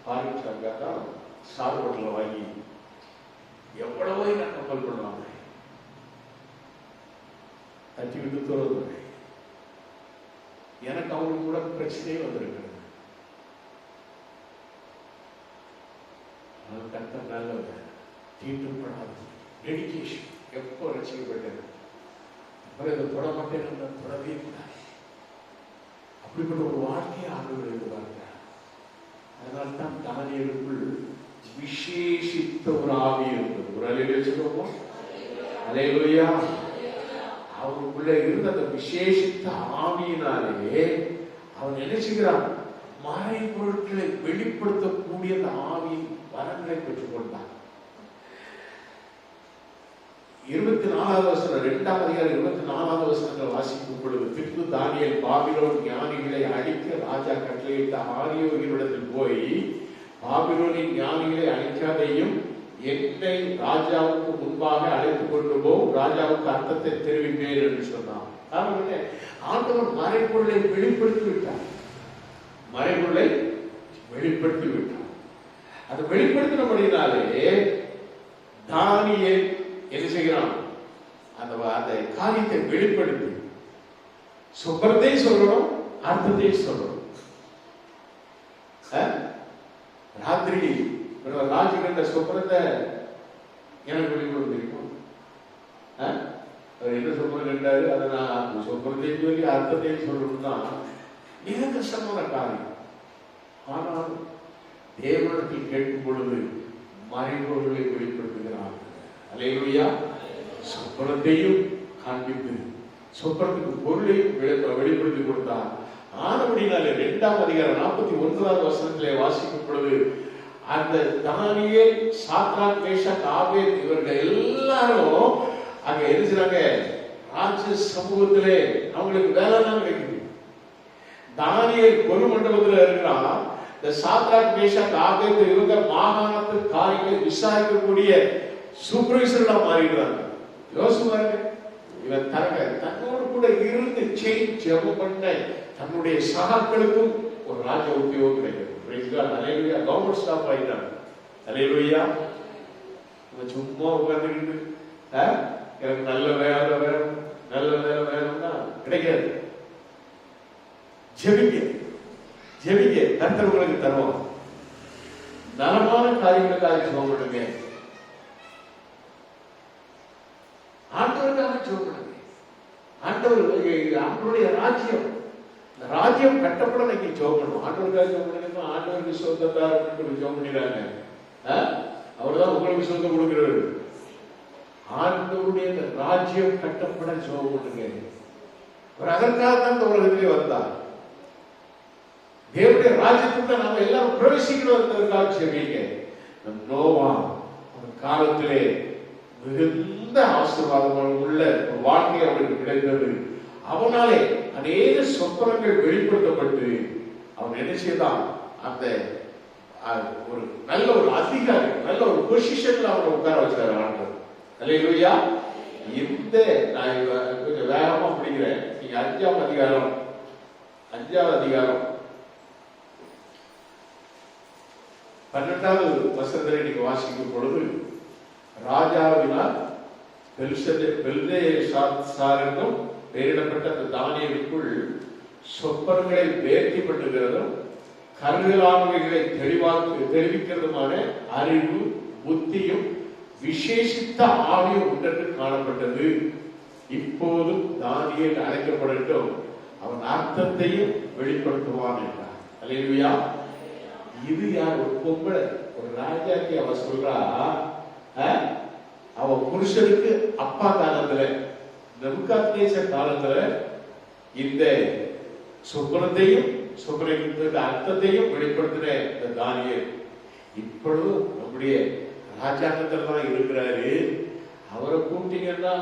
ஃபாரின் சரக்கா தான் ஸ்டார் ஹோட்டலில் வாங்கி எவ்வளவோ கப்பல் பண்ணுவாங்க. தட்டி விட்டு தோறுது. எனக்கு அவங்களுக்கு கூட பிரச்சனையே வந்திருக்கிறது. கர்த்தர் நல்லவர், தீட்டுப்படாது, டெடிகேஷன். எப்போ ரசிக்கப்பட்டது அப்புறம் இதை தொட மாட்டேன், தொடவே கூடாது. அப்படிப்பட்ட ஒரு வாழ்க்கையை ஆண்டவர் எதிர்பார்க்கிறார். அதனால்தான் தானியேலுக்குள் விசேஷித்த ஒரு ஆவி இருந்தது. ஒரு அல்லேலூயா சொல்லுவோம். அல்லேலூயா. அவனுக்குள்ள இருந்த அந்த விசேஷித்த ஆவியினாலே அவன் என்ன செய்கிறான்? மறைபொருட்களை வெளிப்படுத்தக்கூடிய அந்த ஆவியின் வரங்களை பெற்றுக் கொண்டான். 24வது வசனம், 2ஆம் அதிகாரம் 24வது வசனங்கள் வாசிக்கும் பொழுது, பின்பு தானியேல் பாபிலோன் ஞானிகளை அழிக்க ராஜா கட்டளையிட்ட ஆரியோகினிடத்தில் போய், பாபிலோனின் ஞானிகளை அழிக்காதையும் என்னை ராஜாவுக்கு முன்பாக அழைத்துக் கொண்டு போம், ராஜாவுக்கு அர்த்தத்தை தெரிவிப்பேன் என்று சொன்னான். ஆண்டவர் மறைபொருளை வெளிப்படுத்தி விட்டார். மறைபொருளை வெளிப்படுத்தி விட்டார். அது வெளிப்படுத்தினபடினாலே தானியேல் என்ன செய்கிறான்? அந்த காரியத்தை வெளிப்படுத்தி சொப்பனத்தை சொல்லணும், அர்த்தத்தை சொல்லணும். ராத்திரி ராஜு கண்ட சொப்பனத்தை எனக்கு வெளிப்படுத்த தெரியும். அவர் என்ன சொப்பனம் கண்டாரு, அதை நான் சொப்பனத்தையும் சொல்லி அர்த்தத்தையும் சொல்லணும்னா மிக கஷ்டமான காரியம். ஆனால் தேவனிடத்தில் கேட்கும் பொழுது மறைபொருளை வெளிப்படுத்துகிறார். அல்லேலூயா. சொப்பனத்தையும் காண்பித்து சொப்பனத்துக்கு பொருளையும் வெளிப்படுத்தி கொடுத்தார். ஆனபடினாலே 2ஆம் அதிகாரம் 41வது வசனத்திலே வாசிக்கும் பொழுது, அந்த தானியேல், சாத்ராக், மேஷாக், ஆபேத் இவர்கள் எல்லாரும் அங்க இருக்கிறாங்க. ராஜ சமூகத்திலே அவங்களுக்கு வேலை தான் கிடைக்குது. தானியேல் பொது மண்டபத்தில் இருக்கிறான். இந்த சாத்ராக், மேஷாக், ஆபேத் இவங்க மாகாணத்து காரியங்களை விசாரிக்கக்கூடிய சூப்பர்வைசர்களா மாறிடுறாங்க. யோசிப்பாருங்க. இவன் தன்னோடு கூட இருந்து ஜெபம் பண்ண தன்னுடைய சகாக்களுக்கும் ஒரு ராஜ உத்தியோகம் கிடைக்கிறது. அல்லேலூயா. கவர்மெண்ட் ஸ்டாஃப் ஆயிட்டாங்க. அல்லேலூயா. சும்மா உட்கார்ந்துக்கிட்டு எனக்கு நல்ல வேலை வேணும், நல்ல வேலை வேணும்னா கிடைக்காது. ஜெபிக்க ஜெபிக்க கர்த்தர் உங்களுக்கு தருவாங்க. நலமான காரியங்களுக்காக ஜெபம் பண்ணுங்க. ஆண்டவருக்காக ஜெபம் பண்ணுங்க. ஆண்டவருடைய ராஜ்யம் கட்டப்பட நீங்க ஜெபம் பண்ணணும். ஆண்டவருக்காக ஜெபம் பண்ணுங்க. ஆண்டவருக்கு சொந்தத்தார் ஜெபம் பண்ணிடுறாங்க. அவர்தான் உங்களுக்கு சொந்தம் கொடுக்கிறாரு. ஆண்டவருடைய ராஜ்யம் கட்டப்பட ஜெபம் பண்ணுங்க. அவர் அதற்காக தான் இந்த உலகத்திலே வந்தார். தேவனுடைய ராஜ்யத்துக்கு நாம எல்லாரும் பிரவேசிக்கிறதற்காக ஜெபிங்க. நோவா காலத்திலே மிகுந்த ஆசீர்வாதம் உள்ள ஒரு வாழ்க்கை அவனுக்கு கிடைத்தது. அவனாலே அநேக சொப்பனங்கள் வெளிப்படுத்தப்பட்டு அவன் என்ன செய்தான்? அந்த ஒரு நல்ல ஒரு அதிகாரி, நல்ல ஒரு பொசிஷன்ல அவனை உட்கார வச்சாரு ஆண்டவர். அல்லேலூயா. இந்த நான் கொஞ்சம் வேகமா படிக்கிறேன். நீங்க 5ஆம் அதிகாரம் 12வது வசனத்தை நீங்க வாசிக்கும் பொழுது, ராஜாவினால் பெல்தேஷாத்சார் என்னும் பெயரிடப்பட்ட அந்த தானியேலுக்குள் சொப்பனங்களை வேர்த்தி பண்ணுகிறதும் கருவிலானவைகளை தெரிவிக்கிறதுமான அறிவு, புத்தியும் விசேஷித்த ஆவியும் உண்டென்று காணப்பட்டது. இப்போதும் தானியேல் அழைக்கப்படட்டும், அவன் அர்த்தத்தையும் வெளிப்படுத்துவான் என்றார். அல்லேலூயா. இது யார்? ஒரு பொம்பளை, ஒரு ராஜாக்கு அவ சொல்றா, அவ புருஷனுக்கு அப்பா காலத்துல, நெபுகாத்நேசர் காலத்துல இந்த சொப்பனத்தையும் சொப்பனத்தின் அர்த்தத்தையும் வெளிப்படுத்தின இந்த தானியேல் இப்பொழுதும் நம்முடைய ராஜாங்கத்தில் தான் இருக்கிறாரு. அவரை கூப்பிட்டீங்கன்னா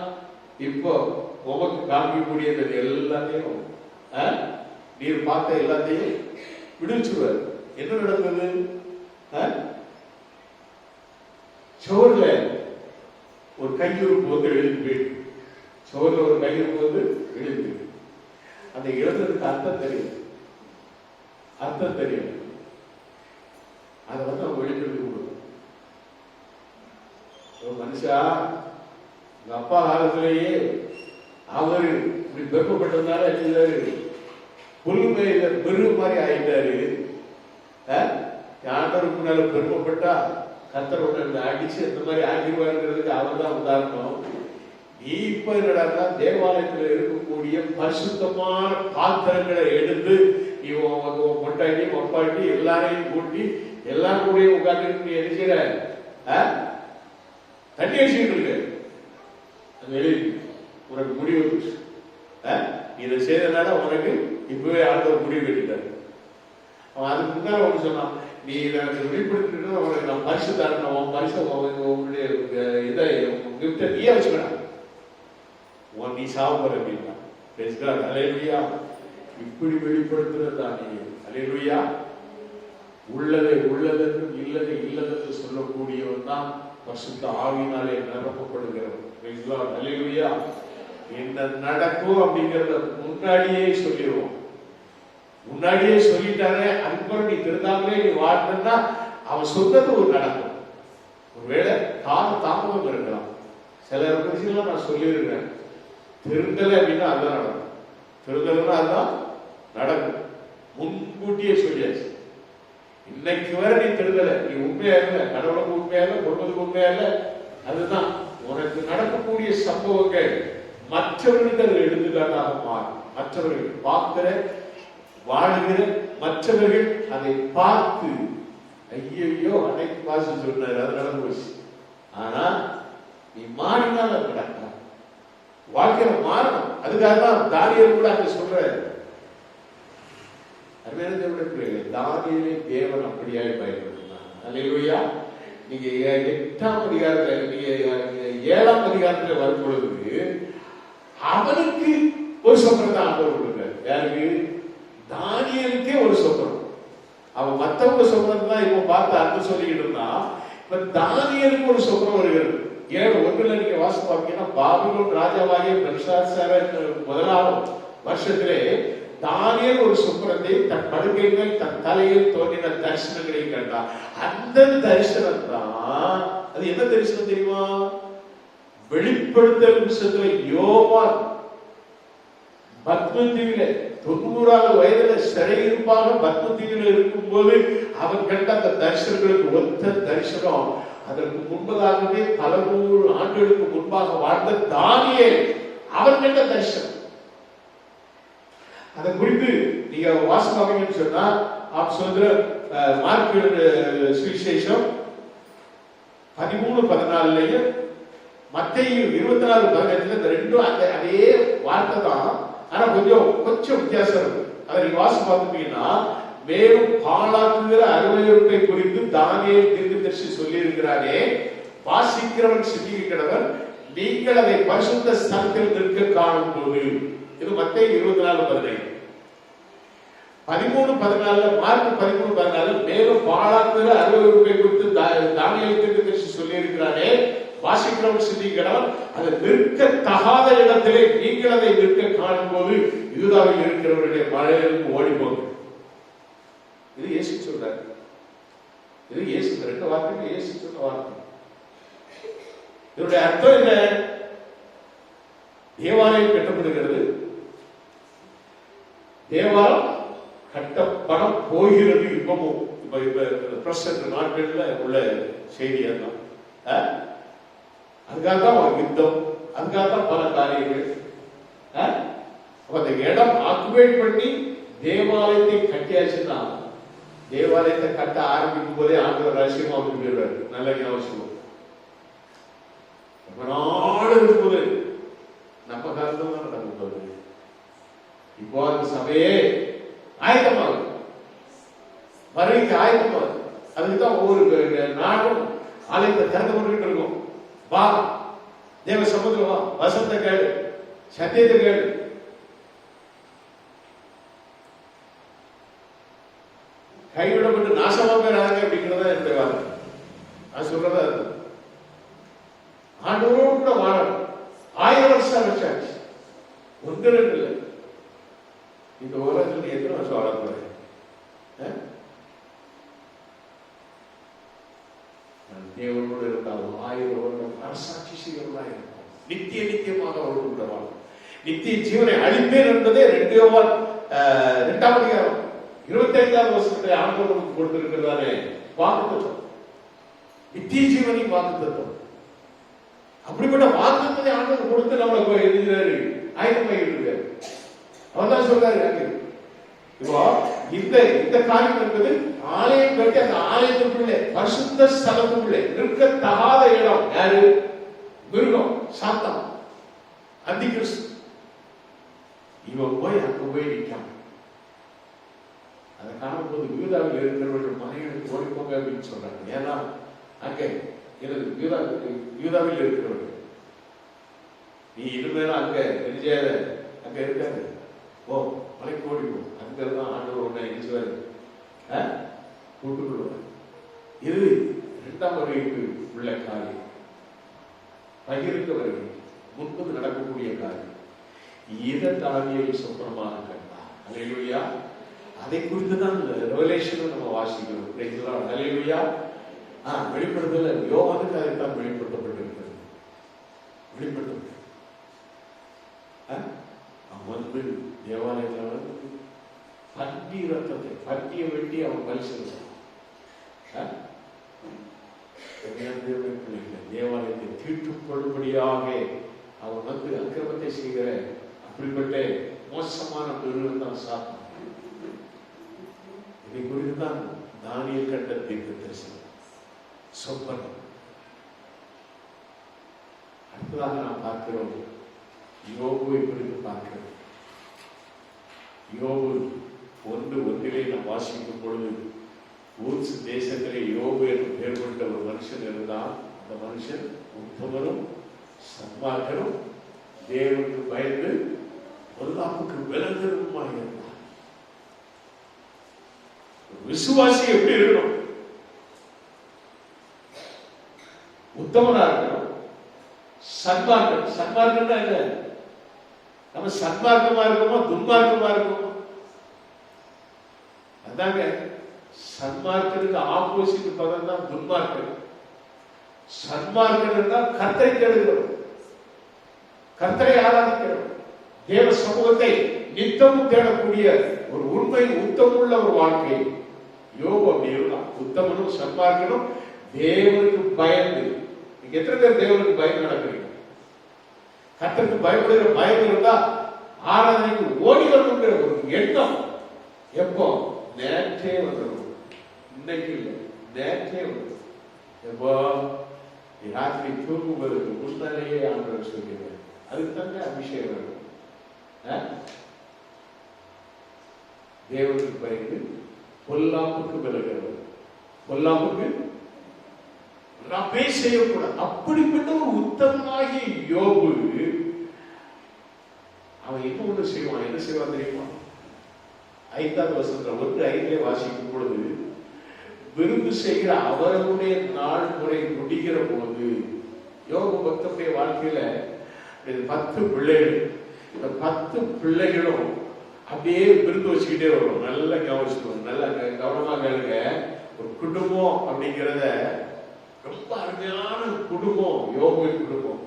இப்போ உமக்கு காமிக்கக்கூடிய எல்லாத்தையும் நீர் பார்த்த எல்லாத்தையும் விடுவிச்சுடுவார். என்ன நடந்தது? சோர்ல ஒரு கையுறுப்பு வந்து எழுதி போயிட்டு, சோர்ல ஒரு கையுறுப்பு வந்து எழுதி, அந்த எழுதுறதுக்கு அர்த்தம் தெரியும், அர்த்தம் தெரியும். அதை வந்து அவங்க வெளிப்படுத்தி கொடுக்கும். மனுஷா, உங்க அப்பா காலத்திலேயே அவரு இப்படி வெப்பப்பட்டதுனால புல்லுமையில பெரு மாதிரி ஆயிட்டாரு. ஆண்டவருக்கு முன்னால பெருமைப்பட்டா கர்த்தர் ஒன்று அடிச்சு இந்த மாதிரி ஆகிடுவாருங்கிறதுக்கு அவர் தான் உதாரணம். நீ இப்ப என்னடா தேவாலயத்தில் இருக்கக்கூடிய பரிசுத்தமான பாத்திரங்களை எடுத்து பொட்டாட்டி ஒப்பாட்டி எல்லாரையும் கூட்டி எல்லாரும் கூட உட்கார்ந்து எடுக்கிற தண்ணி அடிச்சுட்டு இருக்கு. உனக்கு முடிவு இதை செய்தனால உனக்கு இப்பவே ஆண்டவர் முடிவு கட்டிட்டாரு. அவன் அதுக்கு முன்னால ஒன்று சொன்னான், நீ இதை வெளிப்படுத்திட்டு உனக்கு நான் பரிசு தரணும், உன் பரிசு உன்னுடைய இதை கிஃப்டை நீயே வச்சுக்கணும், உன் நீ சாப்பிட அப்படின்னா. அல்லேலூயா. இப்படி வெளிப்படுத்துறது தானியேல். அல்லேலூயா. உள்ளதை உள்ளதென்று இல்லதை இல்லதென்று சொல்லக்கூடியவன் தான் பரிசுத்த ஆவியினாலே நிரப்பப்படுகிறவன். அல்லேலூயா. என்ன நடக்கும் அப்படிங்கறத முன்னாடியே சொல்லிடுவோம். முன்னாடியே சொல்லிட்டாரே, அதுக்கப்புறம் நீ திருந்தாமலே நீ வாழ்ந்தா அவன் சொன்னது ஒரு நடக்கும். ஒருவேளை கால தாமதம் இருக்கலாம். சில விஷயங்கள்லாம் நான் சொல்லியிருக்கேன், திருந்தலை அப்படின்னா அதுதான் நடக்கும். திருந்தலைன்னா அதுதான் நடக்கும். முன்கூட்டியே சொல்லியாச்சு. இன்னைக்கு வரை நீ திருந்தலை, நீ உண்மையா இல்லை, கடவுளுக்கு உண்மையா இல்லை, பொருளுக்கு உண்மையா இல்லை, அதுதான் உனக்கு நடக்கக்கூடிய சம்பவங்கள் மற்றவர்களுக்கு அது எடுத்துக்காட்டாக மாறும். மற்றவர்கள் பார்க்கிற வாழுகிற மற்றவர்கள் அதை பார்த்து ஐயோ அன்னைக்கு பாச சொன்னார், அது நடந்து போச்சு. ஆனா நீ மாறினால் அது நடக்கும். வாழ்க்கையில மாறணும். அதுக்காக தான் தானியேல் கூட அங்க சொல்றாரு. தானியேலை தேவன் அப்படியாய் பயன்படுத்தினார். அல்லேலூயா. நீங்க 8ஆம் அதிகாரத்துல, நீங்க 7ஆம் அதிகாரத்துல வரும் பொழுது அவனுக்கு ஒரு சொப்பனம் தான் ஆண்டவர் கொடுக்கிறார். யாருக்கு? தானியேலுக்கே ஒரு சொப்பனம். அவன் மற்றவங்க சொப்பனம் தான் இப்ப பார்த்து அர்த்தம் சொல்லிக்கிட்டு இருந்தான். இப்ப தானியேலுக்கு ஒரு சொப்பனம் வருகிறது. 7:1 நீங்க வாசி பார்த்தீங்கன்னா, பாபிலோன் ராஜாவாகிய பெல்ஷாத்சார் முதலாம் வருஷத்திலே தானியேல் ஒரு சொப்பனத்தை தன் படுக்கைகள் தன் தலையில் தோன்றின தரிசனங்களை கண்டான். அந்த தரிசனம் தான், அது என்ன தரிசனம் தெரியுமா? வெளிப்படுத்தல் புத்தகத்துல யோவான் பத்மதீவில 90வது வயதுல சிறையிருப்பாக பத்மதீவில இருக்கும் போது அவன் கண்ட அந்த தரிசனங்களுக்கு ஒத்த தரிசனம். அதற்கு முன்பதாகவே பல 100 ஆண்டுகளுக்கு முன்பாக வாழ்ந்த தானியேல் அவன் கண்ட தரிசனம். அதை குறித்து நீங்க வாசிப்பாங்கன்னு சொன்னா, மார்க் சுவிசேஷம் 13:14 மத்தேயு 24:18 இந்த ரெண்டும் அதே வார்த்தை தான். ஆனா கொஞ்சம் வித்தியாசம் இருக்கு. அதை நீங்க வாசி பார்த்துட்டீங்கன்னா, மேலும் பாழாக்குகிற அருமையுறுப்பை குறித்து தானியேல் தீர்க்கதரிசி சொல்லி இருக்கிறாரே, வாசிக்கிறவன் சிந்திக்கிறவன், நீங்கள் அதை பரிசுத்த ஸ்தலத்தில் நிற்க காணும் போது. இது மத்தேயு 24:15. 13:14 மார்க் 13:14 மேலும் பாழாக்குகிற அருமையுறுப்பை குறித்து தானியேல் தீர்க்கதரிசி சொல்லி இருக்கிறாரே, வாசிக்கிறவன் சிந்திக்கிறவன், அது நிற்க தகாத இடத்திலே நீங்கள் அதை நிற்க காணும் போது யூதாவில் இருக்கிறவருடைய மழையிலிருந்து ஓடி போங்க. இது இயேசு சொல்றாரு. இது இயேசு 2 வார்த்தைகள் இயேசு சொன்ன வார்த்தை. இதனுடைய அர்த்தம் என்ன? தேவாலயம் கட்டப்படுகிறது, தேவாலயம் கட்டப்பட போகிறது. இப்பவும் பிரசன்ட் நாட்கள்ல உள்ள செய்தி தான். அதுக்காக தான் யுத்தம், அதுக்காக தான் பல காரியங்கள். அந்த இடம் ஆக்குபேட் பண்ணி தேவாலயத்தை கட்டியாச்சுன்னா, தேவாலயத்தை கட்ட ஆரம்பிக்கும் போதே ஆண்டவர் ரகசியமா சொல்லிடுறாரு. நல்ல ஞாபகம். ரொம்ப நாள் இருக்கும்போது நம்ம காலத்துல தான் நடக்கும் போது, இப்போ அந்த சபையே ஆயத்தமாகுது, வருகைக்கு ஆயத்தமாகுது. அதுக்குதான் ஒவ்வொரு நாடும் ஆலயத்தை திறந்து கொண்டுகிட்டு இருக்கும். வா தேவ சமுதிரம், வா, வசந்த கேளு, சத்தியத்தை கேளு. கைவிடப்பட்டு நாசமா பேராங்க அப்படிங்கிறதா என்னுடைய வார்த்தை. நான் சொல்றதா இருக்கு. ஆண்டவரோடு கூட வாழணும். 1000 வருஷம் வச்சாச்சு, 1-2 இல்லை. இந்த உலகத்துல எத்தனை வருஷம் வாழக்கூடாது? தேவனோடு இருந்தாலும் 1000 வருடம் அரசாட்சி செய்வதாக இருக்கும். நித்தியமாக அவரோடு கூட வாழும். நித்திய ஜீவனை அளிப்பேன் என்பதே 2 யோவான் 2ஆம் அதிகாரம் 25வது வசனத்தை ஆண்டவருக்கு கொடுத்திருக்கிறதானே வாக்குத்தத்தம். நித்திய ஜீவனை வாக்குத்தத்தம். அப்படிப்பட்ட வாக்குத்தத்தை ஆண்டவர் கொடுத்து நம்மளை எழுதுகிறாரு, ஆயுதமாகிட்டு இருக்காரு. அவர் தான் சொல்றாரு, இப்போ இந்த காரியம் என்பது ஆலயம் கட்டி அந்த ஆலயத்துக்குள்ளே பரிசுத்த ஸ்தலத்துக்குள்ளே நிற்கத்தகாத இடம். யாரு? மிருகம், சாத்தான், அந்திகிறிஸ்து. இவன் போய் அங்க போய் நிற்கான். அதை காணும்போது யூதாவில் இருக்கிறவர்கள் மனைகளுக்கு ஓடிப்போங்க அப்படின்னு சொல்றாங்க. ஏன்னா அங்கே யூதாவில் இருக்கிறவர்கள், நீ இனிமேலும் அங்க நெஞ்சாத, அங்க இருக்காது, ஓ மலைக்கு ஓடி போ, அங்கதான் ஆண்டவர் ஒன்றை எழுச்சுவாரு, கூட்டுக்கொள்வார். இது 2ஆம் வருகைக்கு உள்ள காரியம், பகிர்ந்த வருகை, முன்பது நடக்கக்கூடிய காரியம். இதை தானியேல் சொப்பனமாக கண்டார். அல்லேலூயா. அதை குறித்து தான் ரெவலேஷன் நம்ம வாசிக்கிறோம். அல்லேலூயா. வெளிப்படுத்தல யோவானுக்கு அதைத்தான் வெளிப்படுத்தப்பட்டிருக்கிறது. வெளிப்படுத்த வந்து தேவாலயத்தில் வந்து பன்றி ரத்தத்தை, பன்றியை வெட்டி அவன் பரிசீலிச்சான். தேவாலயத்தை தீட்டுப்படும்படியாக அவன் வந்து அக்கிரமத்தை செய்கிற அப்படிப்பட்ட மோசமான மிருகம் தான் சாத்தான். இதை குறித்து தான் தானியேல் கண்ட தீர்க்கதரிசனம், சொப்பனம். அடுத்ததாக நாம் பார்க்கிறோம் யோபுவை குறித்து பார்க்கிறோம். யோபு 1:1 நாம் வாசிக்கும் பொழுது, ஊர்ஸ் தேசத்திலே யோபு என்று பெயர் கொண்ட ஒரு மனுஷன் இருந்தால், அந்த மனுஷன் உத்தமரும் சன்மார்க்கரும் தேவனுக்கு பயந்து பொல்லாப்புக்கு விலகுமா இருந்தார். விசுவாசி எப்படி இருக்கணும்? உத்தமனா இருக்கணும். சன்மார்க்கம், சன்மார்க்கம்னா என்ன? நம்ம சன்மார்க்கமா இருக்கோமா துன்மார்க்கமா இருக்கோமா? அதாங்க சன்மார்க்கத்துக்கு ஆப்போசிட் பதம் தான் துன்மார்க்கம். சன்மார்க்கம் தான் கர்த்தரை தேடுகிறோம், கர்த்தரை ஆராதிக்கிறோம், தேவ சமூகத்தை நித்தமும் தேடக்கூடிய ஒரு உண்மை உத்தமுள்ள ஒரு வாழ்க்கை. யோபு அப்படி இருந்தான். உத்தமனும் சன்மார்க்கனும் தேவனுக்கு பயந்து. எத்தனை பேர் தேவனுக்கு பயந்து நடக்கிறீங்க? கர்த்தருக்கு பயப்படுகிற பயம் இருந்தா ஆராதனைக்கு ஓடி வரணுங்கிற ஒரு எண்ணம் எப்போ? நேற்றே வந்துடும். இன்னைக்கு இல்லை, நேற்றே வந்துடும். எப்போ? ராத்திரி தூங்குவதற்கு முன்னாலேயே ஆண்டவர் சொல்கிறார். அதுக்கு தாங்க அபிஷேகம் இருக்கும். தேவனுக்கு பயந்து பொல்லாப்புக்கு விலகிறது. பொல்லாப்புக்கு செய்யக்கூடாது. அப்படிப்பட்ட ஒரு உத்தமனாகிய யோபு அவன் என்ன ஒன்று செய்வான். என்ன செய்வான் தெரியுமா? 5ஆம் வசனத்துல 1:5 வாசிக்கும் பொழுது, விருது செய்கிற அவர்களுடைய நாள் முறை முடிகிற போது, யோபு பக்தனுடைய வாழ்க்கையில 10 பிள்ளைகள், இந்த 10 பிள்ளைகளும் அப்படியே விருந்து வச்சுக்கிட்டே வரும். நல்லா கவனிச்சுக்கணும், நல்லா கவனமா கேளுங்க. ஒரு குடும்பம் அப்படிங்கிறத, ரொம்ப அருமையான குடும்பம் யோபுவின் குடும்பம்.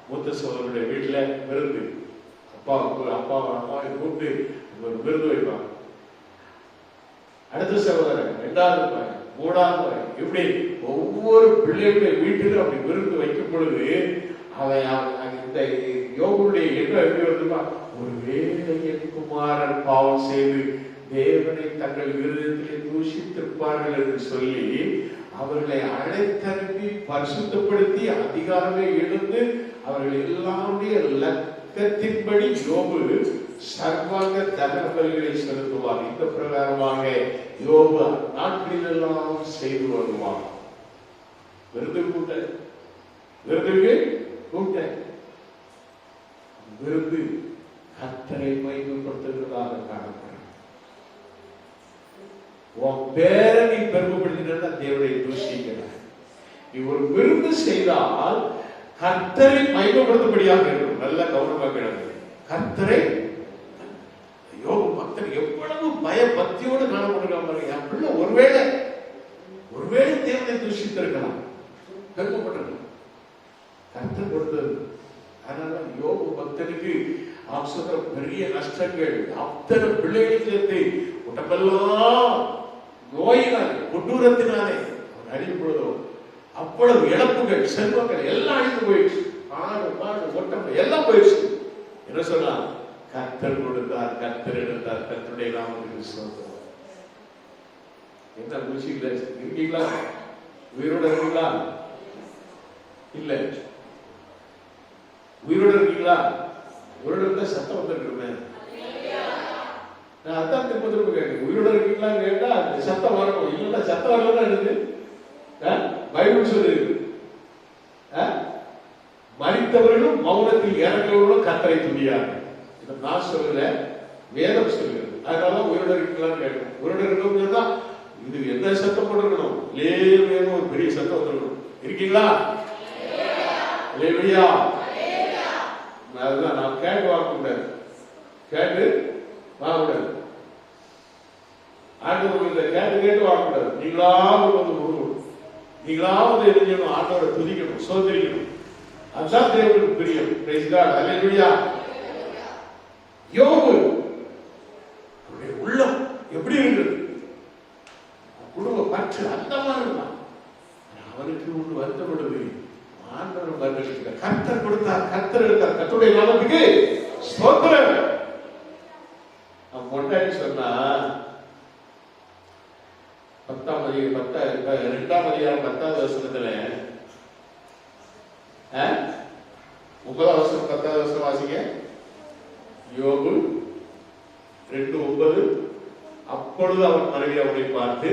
மூத்த சோதரனுடைய வீட்டுல விருந்து, அப்பாவை கூப்பிட்டு ஒரு விருந்து வைப்பாங்க. அடுத்த சகோதரன், 2வது பையன், 3வது பையன், இப்படி ஒவ்வொரு பிள்ளைகளுடைய வீட்டிலும் அப்படி விருந்து வைக்கும் பொழுது இந்த யோபுடைய எண்ணம் எப்படி வருதுமா? ஒருவேளை என் குமாரன் பாவம் செய்து தேவனை தங்கள் இருதயத்திலே தூஷித்திருப்பார்கள் என்று சொல்லி அவர்களை அழைத்தனுப்பி பரிசுத்தப்படுத்தி அதிகாரமே எழுந்து அவர்கள் எல்லாருடைய லக்கத்தின்படி யோபு சர்வாங்க தகன பலிகளை செலுத்துவார். இந்த பிரகாரமாக யோபு நாட்களிலெல்லாம் செய்து வருவார். விருது கூட்ட, விருதுக்கு கூட்ட, விருது கர்த்தரை மகிமைப்படுத்துகிறதாக காணப்படும். உன் பேரை நீ பெருமைப்படுத்தினா தேவனை தூஷிக்கிறார். நீ ஒரு விருது செய்தால் கர்த்தரை மகிமைப்படுத்தும்படியாக இருக்கும். நல்ல கவனமாக கிடக்கு. கர்த்தரை யோபு பக்தர் எவ்வளவு பயபக்தியோடு காணப்பட்டிருக்காங்க. என் பிள்ளை ஒருவேளை தேவனை தூஷித்திருக்கலாம், பெருமைப்பட்டிருக்கலாம். கர்த்தர் கொடுத்தது. அதனால யோபு பக்தனுக்கு பெரிய நஷ்டங்கள், அத்தனை பிள்ளைகள் சேர்த்து உடம்பெல்லாம் நோயினாலே கொடூரத்தினாலே அவன் அழிவு பொழுதும் அவ்வளவு இழப்புகள், செல்வங்கள் எல்லாம் அழிந்து போயிடுச்சு. ஆடு மாடு ஒட்டம் எல்லாம் போயிடுச்சு. என்ன சொல்லலாம்? கர்த்தர் கொடுத்தார், கர்த்தர் எடுத்தார், கர்த்தருடைய நாமத்துக்கு ஸ்தோத்திரம். என்ன முடிச்சுக்கல? இருக்கீங்களா? உயிரோட இருக்கீங்களா? இல்ல. உயிரோட இருக்கீங்களா? உயிரோட இருந்தா சத்தம் வந்துருக்குமே. நான் அதான் திரும்ப திரும்ப கேட்கிறேன். உயிரோட இருக்கீங்களா கேட்டா சத்தம் வரணும். இல்லைன்னா சத்தம் வரலன்னா எனக்கு பைபிள் சொல்லுது, மரித்தவர்களும் மௌனத்தில் இறந்தவர்களும் கர்த்தரை துதியார்கள். இதை நான் சொல்லல, வேதம் சொல்லுகிறது. அதனால உயிரோட இருக்கீங்களான்னு கேட்கணும். உயிரோட இருக்கவங்க தான் இது என்ன சத்தம் போட்டிருக்கணும்? லேவேன்னு ஒரு பெரிய சத்தம் வந்துருக்கணும். இருக்கீங்களா? லேவியா. அதுதான் நான் கேட்டு வாங்க கூடாது, கேட்டு வாங்க கூடாது. ஆண்டவர்கள் கேட்டு கேட்டு வாங்க கூடாது. நீங்களாவது வந்து கொடுக்கணும், நீங்களாவது எழுதிக்கணும், ஆண்டவரை துதிக்கணும், சோதரிக்கணும். அதுதான் தேவனுக்கு பிரியம். Praise God. அல்லேலூயா. யோபு உள்ளம் எப்படி இருக்குது? குடும்ப பற்று அந்த மாதிரி இருந்தான். அவனுக்கு ஒன்று வருத்தப்படுது. ஆண்டவர் வருத்தம். கர்த்தர் கொடுத்தார், கர்த்தர் எடுத்தார், கர்த்தருடைய நாமத்துக்கு ஸ்தோத்திரம். பொண்டாட்டி சொன்னா 2ஆம் அதிகாரம் 10வது வசனத்துல 9வது வசனம் 10வது வசனம் வாசிங்க. யோபு 2:9. அப்பொழுது அவன் மனைவி அவனை பார்த்து,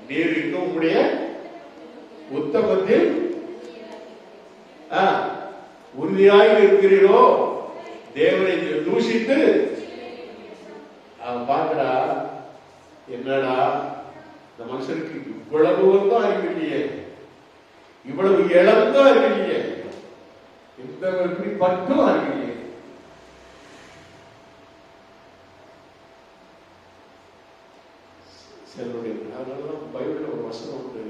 நீர் இன்னும் உம்முடைய உத்தமத்தில் உறுதியாக இருக்கிறீரோ? தேவனை தூஷித்து அவன் பார்க்கிறா, என்னடா இந்த மனுஷனுக்கு இவ்வளவு தான் அறிவில்லையே, இவ்வளவு இழந்தும் அறிவில்லையே, இந்த இப்படி பட்டும் அறிவில்லையே. சிலருடைய அதனாலதான் பைபிள்ல ஒரு வசனம் உண்டு,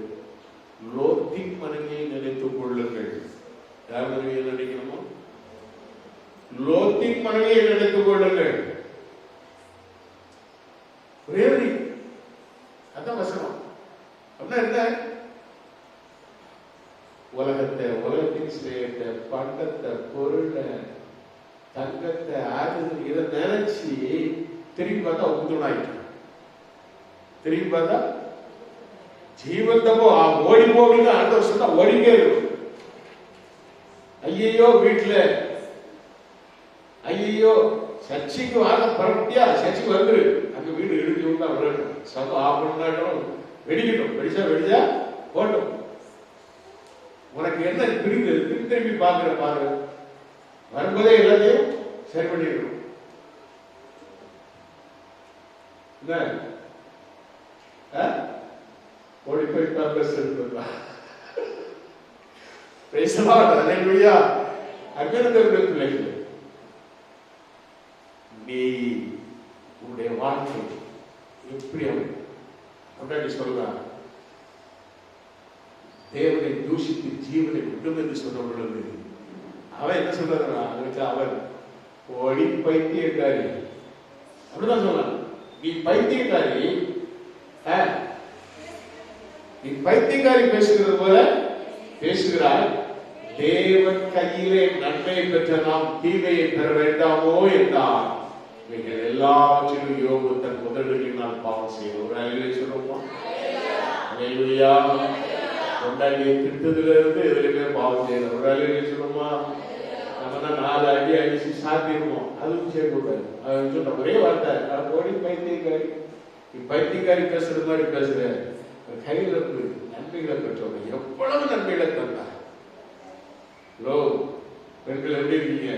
லோத்தின் மனைவியை நினைத்துக் கொள்ளுங்கள். யார் மனைவியை நினைக்கணுமோ? லோத்தின் மனைவியை நினைத்துக் கொள்ளுங்கள். அதான் வசனம். அப்படின்னா என்ன? உலகத்தை, உலகத்தின் சிலையத்தை, பண்டத்தை, பொருளை, தங்கத்தை, ஆயுதத்தை இதை நினைச்சு திரும்பி பார்த்தா உந்துணாயிட்டு, திரும்பி பார்த்தா ஜீவந்தமோ ஓடி போகுது. ஆண்டவர் சொன்னா ஓடிங்கே இருக்கும். ஐயோ வீட்டுல, ஐயோ சர்ச்சைக்கு வாங்க பரப்பியா, சர்ச்சைக்கு வந்துரு, அங்க வீடு இடிஞ்சு விட்டா விடணும், சபை ஆகணும், வெடிக்கணும், வெடிச்சா போட்டோம். உனக்கு என்ன பிரிந்து திரும்பி பாக்குற பாரு, வரும்போதே எல்லாத்தையும் சரி பண்ணிடணும். ஓடி போய் பேப்பர்ஸ் எடுத்துக்கலாம். பிள்ளைகள், நீ உன்னுடைய வாழ்க்கை எப்படி அப்படி சொல்லலாம்? தேவனை தூஷித்து ஜீவனை விடும் என்று சொன்ன பொழுது அவன் என்ன சொல்றான்? அதற்கு அவன் ஓடி பைத்தியக்காரி, அப்படிதான் சொல்லலாம். நீ பைத்தியக்காரி, நீ பைத்தியக்காரி பேசுகிறது போல பேசுகிறாய். தேவன் கையிலே நன்மை பெற்ற நாம் தீமையை பெற வேண்டாமோ என்றார். நீங்கள் எல்லாவற்றிலும் யோபு தன் முதலினால் பாவம் செய்யும். ஒரு அலையிலே சொல்லுவோமா? அல்லேலூயா. கொண்டாடியை திட்டத்துல இருந்து எதுலையுமே பாவம் செய்யல. ஒரு அலையிலே சொல்லுவோமா? நம்ம தான் 4 அடி அடிச்சு சாத்திடுவோம், அதுவும் செய்யக்கூடாது. அது சொன்ன ஒரே வார்த்தை, ஓடி பைத்தியக்காரி. நீ பைத்தியக்காரி பேசுறது மாதிரி பேசுற. கையில் இருந்து நன்மைகளை பெற்றவங்க எவ்வளவு நன்மைகளை தந்தார். லோ பெண்கள் எப்படி இருக்கீங்க?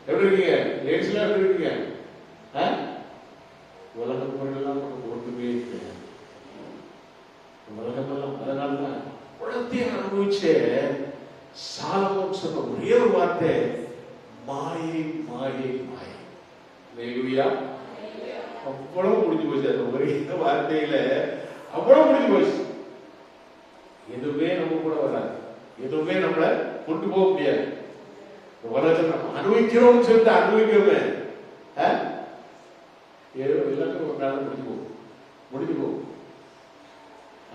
எப்படி இருக்கீங்க? லேடிஸ்லாம் எப்படி இருக்கீங்க? உலக பொருளெல்லாம் நமக்கு ஒன்றுமே கிடையாது. உலகமெல்லாம் அதனாலதான் உலகத்தையும் அனுபவிச்சே சாலமோன் சொன்ன ஒரே ஒரு வார்த்தை, மாயை மாயை மாயை. அல்லேலூயா. அவ்வளவு முடிஞ்சு போச்சு. அந்த ஒரே வார்த்தையில அவ்வளவு முடிஞ்சு போச்சு. எதுவுமே நம்ம கூட வராது, எதுவுமே நம்மளை கொண்டு போக முடியாது. உலகத்தை நம்ம அனுபவிக்கிறோம் சொல்லிட்டு அனுபவிக்கிறோமே, ஏதோ எல்லாத்தையும் ஒரு நாள் முடிஞ்சு போகும்.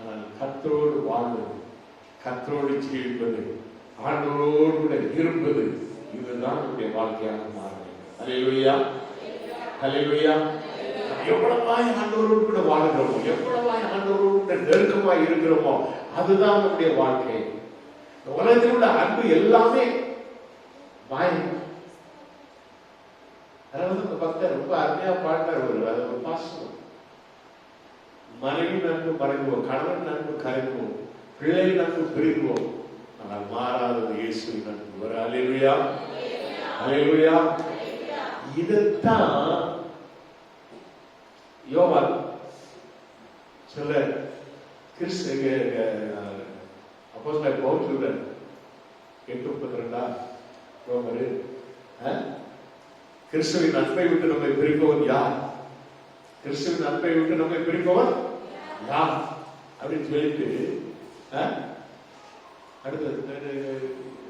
ஆனால் கர்த்தரோடு வாழ்வது, கர்த்தரோடு ஜீவிப்பது, ஆண்டவரோடு கூட இருப்பது, இதுதான் நம்முடைய வாழ்க்கையாக மாற வேண்டும். அல்லேலூயா, அல்லேலூயா. எவ்வளவாய் ஆண்டவரோடு கூட வாழ்கிறோமோ, எவ்வளவாய் ஆண்டவரோடு கூட நெருக்கமாய் இருக்கிறோமோ, அதுதான் நம்முடைய வாழ்க்கை. உலகத்தில் உள்ள அன்பு எல்லாமே மாயம். அதாவது இந்த பக்தர் ரொம்ப அருமையா பாட்டார். ஒரு பாசம், மனைவி நன்கு மறைந்துவோம், கணவன் நன்கு கரைந்துவோம், பிள்ளை நன்கு பிரிந்துவோம், ஆனால் மாறாதது இயேசுவின் நன்கு. ஒரு அல்லேலூயா, அல்லேலூயா. இதைத்தான் யோவான் சில அப்போஸ்தலர் பவுல் சொல்றார், 8:32 ரோமரு, கிறிஸ்துவின் அன்பை விட்டு நம்மை பிரிப்பவன் யார்? கிறிஸ்துவின் அன்பை விட்டு நம்மை பிரிப்பவன் யார் அப்படின்னு சொல்லிட்டு அடுத்தது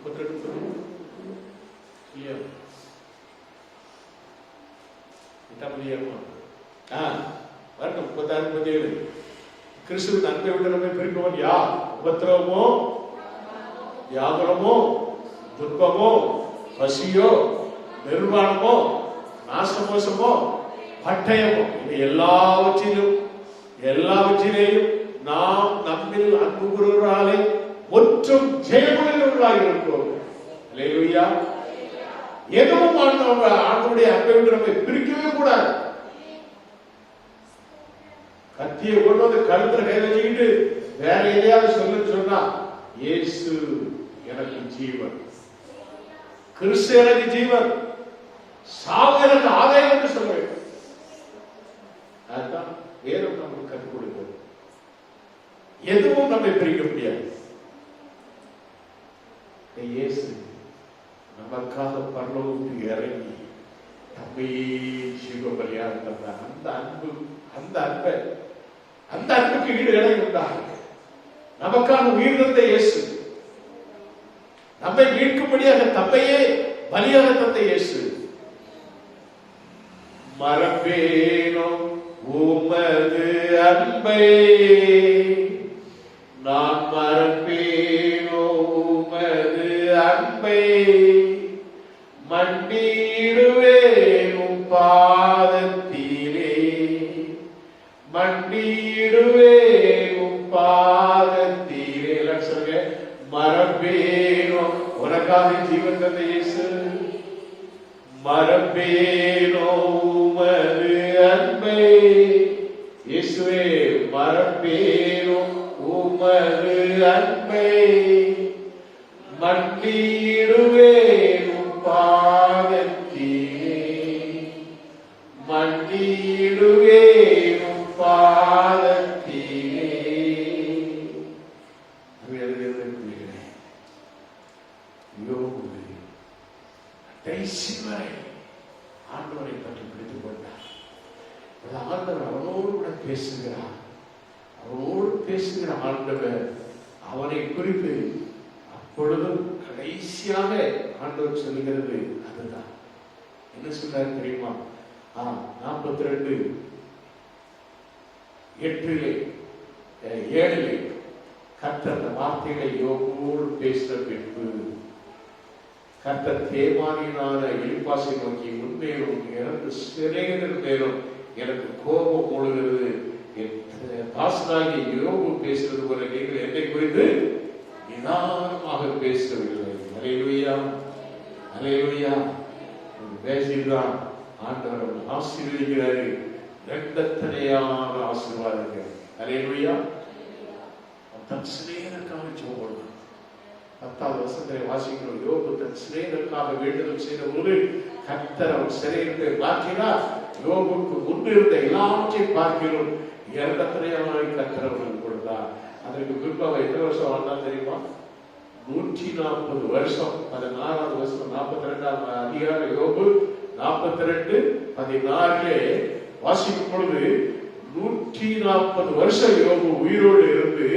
36-37 கிறிஸ்துவின் அன்பை விட்டு நம்மை பிரிப்பவன் யார்? உபத்திரவமோ, வியாகுலமோ, துன்பமோ, பசியோ, நிர்வாணமோ, நாசமோசமோ, பட்டயமோ, இது எல்லாவற்றிலேயும் நாம் நம்மில் அன்பு கூறுகிறாலே ஒற்றும் ஜெயமுள்ளவர்களாக இருக்கிறோம். அல்லேலூயா. எதுவும் ஆண்டவருடைய அன்பை விட்டு நம்மை பிரிக்கவே கூடாது. கத்தியை கொண்டு வந்து கழுத்துல கை வச்சுக்கிட்டு வேற எதையாவது சொல்லுன்னு சொன்னா, இயேசு எனக்கு ஜீவன், கிறிஸ்து எனக்கு ஜீவன், சாவு எனக்கு ஆதாயம் என்று சொல்ல வேண்டும். அதுதான் வேதம் நமக்கு கற்றுக் கொடுக்கிறது. எதுவும் நம்மை பிரிக்க முடியாது. இயேசு நமக்காக பரலோகத்துக்கு இறங்கி தம்மையே ஜீவபலியாக தந்தார். அந்த அன்புக்கு ஈடு இணை உண்டா? நமக்காக உயிர் தந்த இயேசு, நம்மை மீட்கும்படியாக தம்மையே பலியாக தந்த இயேசு. மறப்பேனோ உமது அன்பை, நான் மறப்பேனோ உமது அன்பை, மண்டியிடுவேன் பாதத்திலே, மண்டியிடுவேன் பாதத்திலே. எல்லாம் சொல்லுங்க, மறப்பேனோ, உனக்காக ஜீவன் தந்த இயேசு, மறப்பேனோ உமது அன்பை, இயேசுவே மறப்பேனோ உமது அன்பை, மண்டியிடுவேன் பாதத்திலே, மண்டியிடுவேன் பாதத்திலே. கடைசி வரை ஆண்டவரை பற்றி பிடித்துக் கொண்டார். ஆண்டவர் அவனோடு கூட பேசுகிறார். அவனோடு பேசுகிற ஆண்டவர் அவனை குறித்து அப்பொழுதும் கடைசியாக ஆண்டவர் சொல்லுகிறது அதுதான். என்ன சொல்றாரு தெரியுமா? 42:8-7 கர்த்தர் அந்த வார்த்தைகளை யோபோடு பேசின பின்பு கர்த்தர் தேமானினான எலிப்பாசை நோக்கி, உண்மையிலும் எனக்கு சிறையினர் மேலும் எனக்கு கோபம் மூழ்கிறது, தாசனாகி யோபு பேசுறது போல நீங்கள் என்னை குறித்து நிதானமாக பேசவில்லை. அல்லேலூயா, அல்லேலூயா. பேசிதான் ஆண்டவர் ஆசீர்வதிக்கிறாரு. இரண்டத்தனையான ஆசீர்வாதங்கள். அல்லேலூயா. தன் சிநேகனுக்காக ஜெபம். 10வது வசனத்தை வாசிக்கிறோம். யோபு தன் சிநேகனுக்காக வேண்டுதல் செய்த போது கர்த்தர் அவன் சிநேகத்தை மாற்றினார். யோபுக்கு முன்பு இருந்த எல்லாவற்றையும் பார்க்கிறோம் இரண்டத்தனையாய் கர்த்தர் அவர்கள் கொடுத்தார். அதற்கு பிற்பாக எத்தனை வருஷம் வாழ்ந்தால் தெரியுமா? 140 வருஷம். 16வது வருஷம் 42ஆம் அதிகாரம் யோபு 42:16 வாசிக்கும் பொழுது 140 வருஷம் யோபு உயிரோடு இருந்து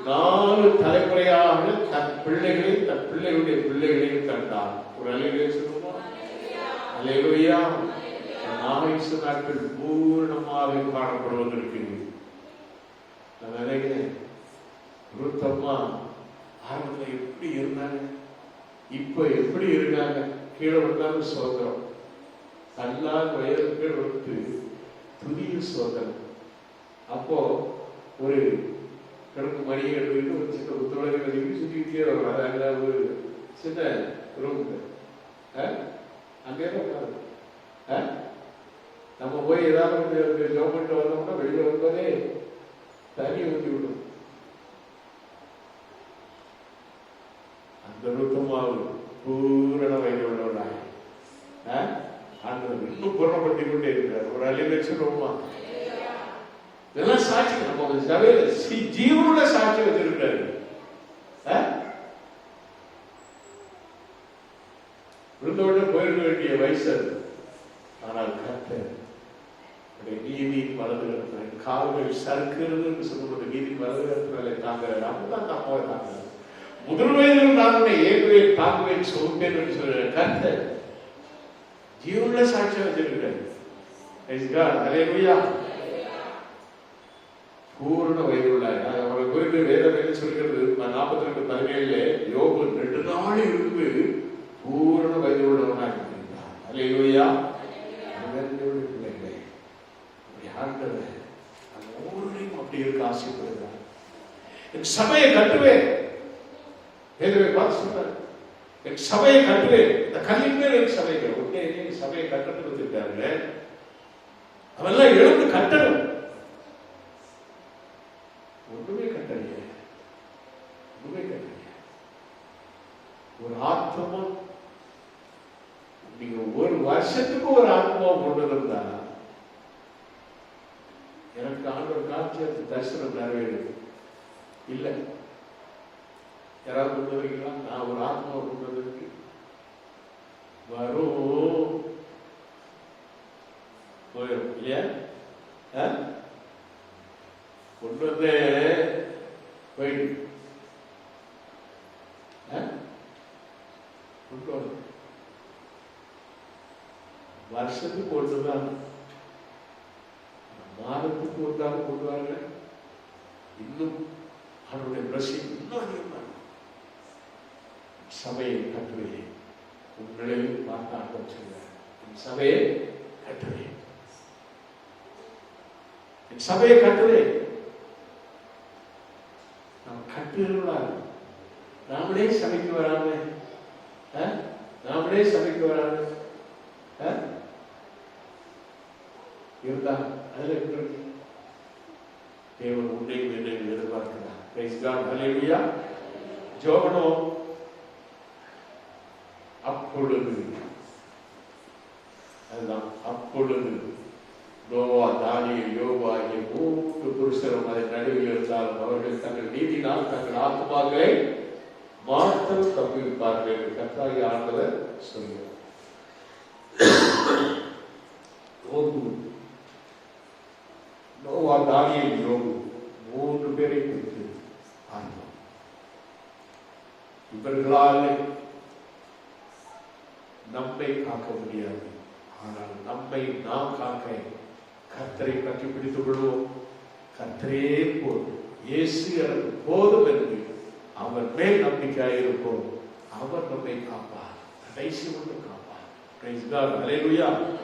4 தலைமுறையாக தன் பிள்ளைகளையும் தன் பிள்ளைகளுடைய பிள்ளைகளையும் கண்டார். ஒரு அல்லேலூயா சொல்லுமா? அல்லேலூயா. ஆயுசு நாட்கள் பூர்ணமாக காணப்படுவதற்கு நான் நினைக்கிறேன் ரூத்தம்மா ஆரம்பத்தில் எப்படி இருந்தாங்க, இப்ப எப்படி இருக்காங்க? கீழே விழுந்தாலும் சோதரம், கல்லால் வயது கீழே விழுந்து துதிய சோதரம். அப்போ ஒரு கிழக்கு மணியை எடுத்துக்கிட்டு ஒரு சின்ன ஒத்துழைப்பு வச்சுக்கிட்டு சுற்றிக்கிட்டே வருவாங்க. அங்கே ஒரு சின்ன ரூம் அங்கே நம்ம போய் ஏதாவது கவர்மெண்ட் வந்தோம்னா வெளியே வரும்போதே தண்ணி ஊற்றி விடும். அந்த ரூத்தமாவு பூரண வயது உள்ளவனாய் ஆண்டவர் இன்னும் பூரணப்படுத்தி கொண்டே இருக்கிறார். ஒரு அலைவச்சுமா இதெல்லாம் சாட்சி. நம்ம சபையில ஜீவனோட சாட்சி வச்சிருக்கிறாரு. விருந்தோட போயிருக்க வேண்டிய வயசு, ஆனால் கர்த்தர் நீதியின் வலது கரத்தினாலே கால்கள் சறுக்கிறது என்று சொல்லும்போது நீதியின் வலது கரத்தினாலே தாங்குறாரு. அப்பதான் தாங்க தாங்குறாரு. முதல் வயதிலும் நான் உன்னை ஏகுவேன் தாங்குவேன் சொல்லுவேன் என்று சொல்ற கர்த்தர் ஜீவனுள்ள சாட்சியம் வச்சிருக்கிறார். பூரண வயது உள்ளார். அவரை குறித்து வேதம் என்ன சொல்கிறது? 42:17 யோபு 2 நாள் இருந்து பூரண வயது உள்ளவனாக இருந்தார். அல்லேலூயா. பிள்ளைகளே, ஆண்டவர் ஒவ்வொருவரையும் அப்படி இருக்க ஆசைப்படுகிறார். என் சபையை கட்டுவேன், சொல்றார். என் சபையை கட்டுவேன். இந்த கல்லின் மேல் என் சபைகள் ஒன்னே சபையை கட்டத்து வச்சிருக்காரு. அவெல்லாம் எழுந்து கட்டணும். ஒண்ணுமே கட்டலையே, ஒண்ணுமே கட்டலையே. ஒரு ஆத்மா, நீங்க ஒரு வருஷத்துக்கு ஒரு ஆத்மா கொண்டு வந்தா எனக்கு ஆண்டவர் காட்சி தரிசனம் நிறைவேறுது இல்லை. யாராவது கொண்டு வரீங்களா? நான் ஒரு ஆத்மாவை கொண்டு வந்திருக்கு வரும் போயிடும் இல்லையா? கொண்டு வந்து போயிடு கொண்டு வர வருஷத்துக்கு ஒன்றுதான், மாதத்துக்கு ஒன்றாக கொண்டு வாங்க. இன்னும் அவருடைய பிரசிங் இன்னும் அதிகமாக சபையை கட்டுவேன். உங்களையும் பார்த்து ஆட்டம் செய்வார். என் சபையை கட்டுவேன், என் சபையை கட்டுவேன். நாம் கட்டுகிறார். நாமளே சபைக்கு வராம, நாமளே சபைக்கு வராம இருந்தா அதுல தேவன் உன்னையும் என்னையும் எதிர்பார்க்கிறார். Praise God. ஹல்லேலூயா. ஜெபம். அப்பொழுது அதுதான் அப்பொழுது நோவா, தானியேல், யோபு ஆகிய 3 புருஷரும் அதன் நடுவில் இருந்தாலும் அவர்கள் தங்கள் நீதினால் தங்கள் ஆத்மாக்களை மாற்றம் தப்பிப்பார்கள் என்று கர்த்தராகிய ஆண்டவர் சொல்கிறார். நோவா, தானியேல், யோபு 3 பேரை குறித்து ஆர்வம். இவர்களால் நம்மை காக்க முடியாது. ஆனால் நம்மை நாம் காக்க கர்த்தரை பற்றி பிடித்துக் கொள்வோம். கர்த்தரே போதும், இயேசு எனக்கு போதும் என்று அவர் மேல் நம்பிக்கையாயிருப்போம். அவர் நம்மை காப்பார், கடைசி ஒன்று காப்பார். Praise God. ஹல்லேலூயா.